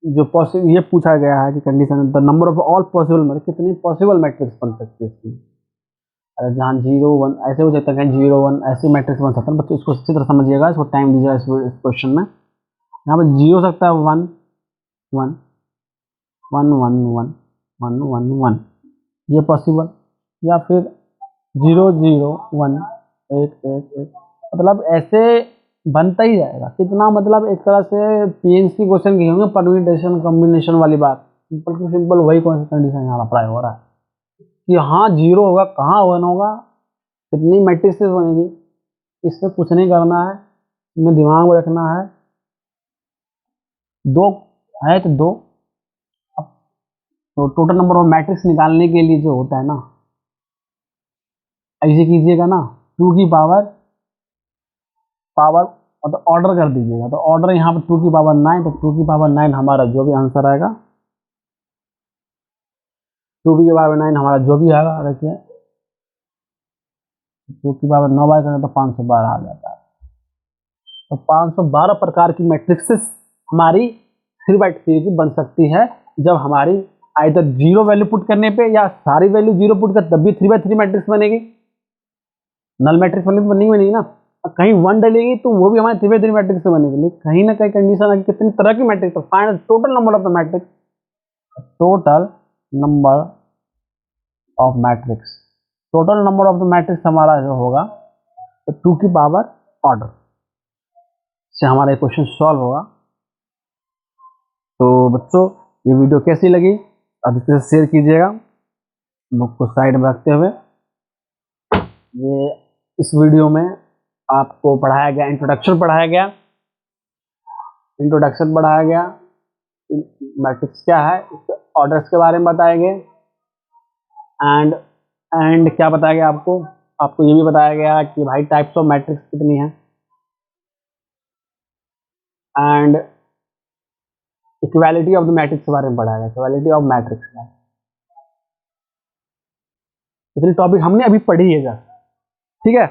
जो पॉसिबल, ये पूछा गया है कि condition the number of all possible, कितनी पॉसिबल मैट्रिक्स बन सकती है इसकी। अरे जहाँ 0 1 ऐसे हो सकता है, 0 1 ऐसे मैट्रिक्स बन सकता है। बच्चों इसको अच्छी तरह समझिएगा, इसको टाइम दीजिएगा इस क्वेश्चन में। यहाँ पर 0 हो सकता है 1 1 1 1 1 1 1 1, ये पॉसिबल, या फिर 0 0 1 1 1 1, मतलब ऐसे बनता ही जाएगा। कितना, मतलब एक तरह से पीएनसी क्वेश्चन की होंगे, परम्यूटेशन कॉम्बिनेशन वाली बात। सिंपल टू सिंपल वही कौन सा कंडीशन यहाँ अप्लाई हो रहा है कि हाँ 0 होगा, कहाँ 1 होगा, कितनी मैट्रिक्सेस बनेगी, इससे कुछ नहीं करना है, हमें दिमाग में रखना है। 2 है तो 2। अब तो टोटल नंबर ऑफ मैट्रिक्स निकालने के लिए जो होता है ना, ऐसे कीजिएगा ना, 2 की पावर मतलब ऑर्डर कर दीजिएगा। तो ऑर्डर यहाँ पर 2 की पावर 9, तो 2 की पावर 9 हमारा जो भी आंसर आएगा, 2 की पावर 9 हमारा जो भी आएगा, देखिए 2 की पावर 9 बार करें तो 512 आ जाता है। तो 512 प्रकार की मैट्रिक्सेस हमारी 3/3 की बन सकती है, जब हमारी आइदर 0 वैल्यू पुट करने पे या सारी वैल्यू 0 पुट कर, तब भी 3/3 मैट्रिक्स बनेगी। नल मैट्रिक्स बनेगी तो नहीं बनेगी ना। कहीं 1 डलेगी तो वो भी हमारे 3 मैट्रिक्स से बनेगी, लेकिन कहीं ना कहीं कंडीशन है कि कितनी तरह की मैट्रिक्स, तो find total number of the matrix, total number of matrix, total number of the matrix हमारा जो होगा तो 2 की पावर ऑर्डर से हमारा ये क्वेश्चन सॉल्व होगा। तो बच्चों ये वीडियो कैसी लगी अधिक से शेयर कीजिएगा, बुक को साइड में रखते हुए। ये इस वीडियो में आपको पढ़ाया गया इंट्रोडक्शन पढ़ाया गया, मैट्रिक्स क्या है, इसके ऑर्डर्स के बारे में बताए गए, एंड क्या बताया गया आपको ये भी बताया गया कि भाई टाइप्स ऑफ मैट्रिक्स कितनी है, and equality of the matrix के बारे में पढ़ाया गया, इक्वालिटी ऑफ मैट्रिक्स का। इतनी टॉपिक हमने अभी पढ़ी है सर, ठीक है।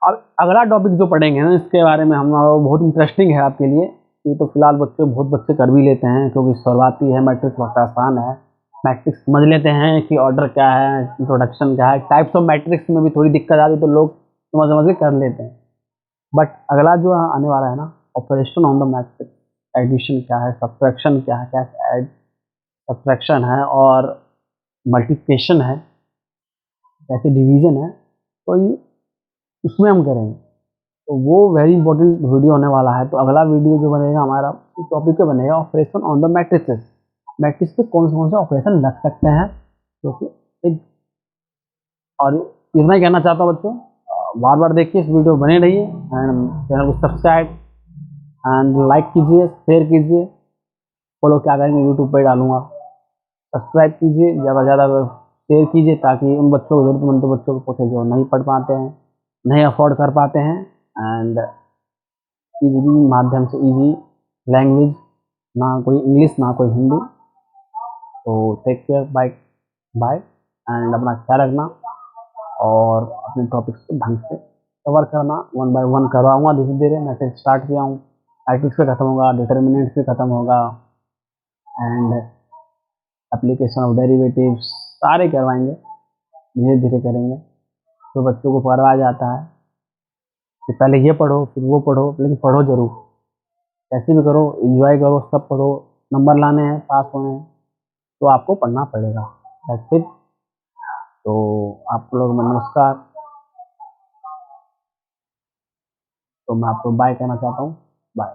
अब अगला टॉपिक जो पढ़ेंगे ना इसके बारे में हम बहुत इंटरेस्टिंग है आपके लिए। ये तो फिलहाल बहुत बच्चे कर भी लेते हैं क्योंकि शुरुआती है, मैट्रिक्स बहुत आसान है, मैट्रिक्स समझ लेते हैं कि ऑर्डर क्या है, इंट्रोडक्शन क्या है। टाइप्स ऑफ मैट्रिक्स में भी थोड़ी दिक्कत आती तो लोग समझ के कर लेते हैं। बट अगला जो आने वाला है ना, operation on the matrix, addition क्या है, सब्ट्रैक्शन क्या है, कैसे ऐड सब्ट्रैक्शन है, और मल्टीप्लिकेशन है, कैसे डिवीजन है, तो ये उसमें हम करेंगे। तो वो वेरी इंपॉर्टेंट वीडियो होने वाला है। तो अगला वीडियो जो बनेगा हमारा उस टॉपिक पे बनेगा, operation on the matrices, matrix पे कौन से ऑपरेशन लग सकते हैं। क्योंकि एक और इतना ही कहना चाहता हूँ बच्चों, बार बार देखिए, इस वीडियो बने रहिए, एंड चैनल को सब्सक्राइब एंड लाइक कीजिए, शेयर कीजिए, फॉलो क्या करेंगे यूट्यूब पर डालूंगा, सब्सक्राइब कीजिए, ज़्यादा से ज़्यादा शेयर कीजिए ताकि उन बच्चों को, ज़रूरतमंद बच्चों को पहुँचे जो नहीं पढ़ पाते हैं, नहीं अफोर्ड कर पाते हैं, एंड इजी माध्यम से, इजी लैंग्वेज, ना कोई इंग्लिश ना कोई हिंदी। तो take care, bye bye, and अपना ख्याल रखना और अपने टॉपिक्स को ढंग से कवर करना। 1 बाय 1 करवाऊँगा धीरे धीरे, मैं फिर स्टार्ट किया हूँ, मैट्रिक्स पे खत्म होगा, डिटर्मिनेंट्स पे खत्म होगा, एंड एप्लीकेशन ऑफ डेरिवेटिव्स सारे करवाएंगे, धीरे धीरे करेंगे। तो बच्चों को करवाया जाता है कि पहले ये पढ़ो फिर वो पढ़ो, लेकिन पढ़ो जरूर, कैसे भी करो, एंजॉय करो, सब पढ़ो, नंबर लाने हैं, पास होने हैं, तो आपको पढ़ना पड़ेगा। That's it. तो आप लोग में नमस्कार। तो मैं आपको बाय कहना चाहता हूँ, बाय।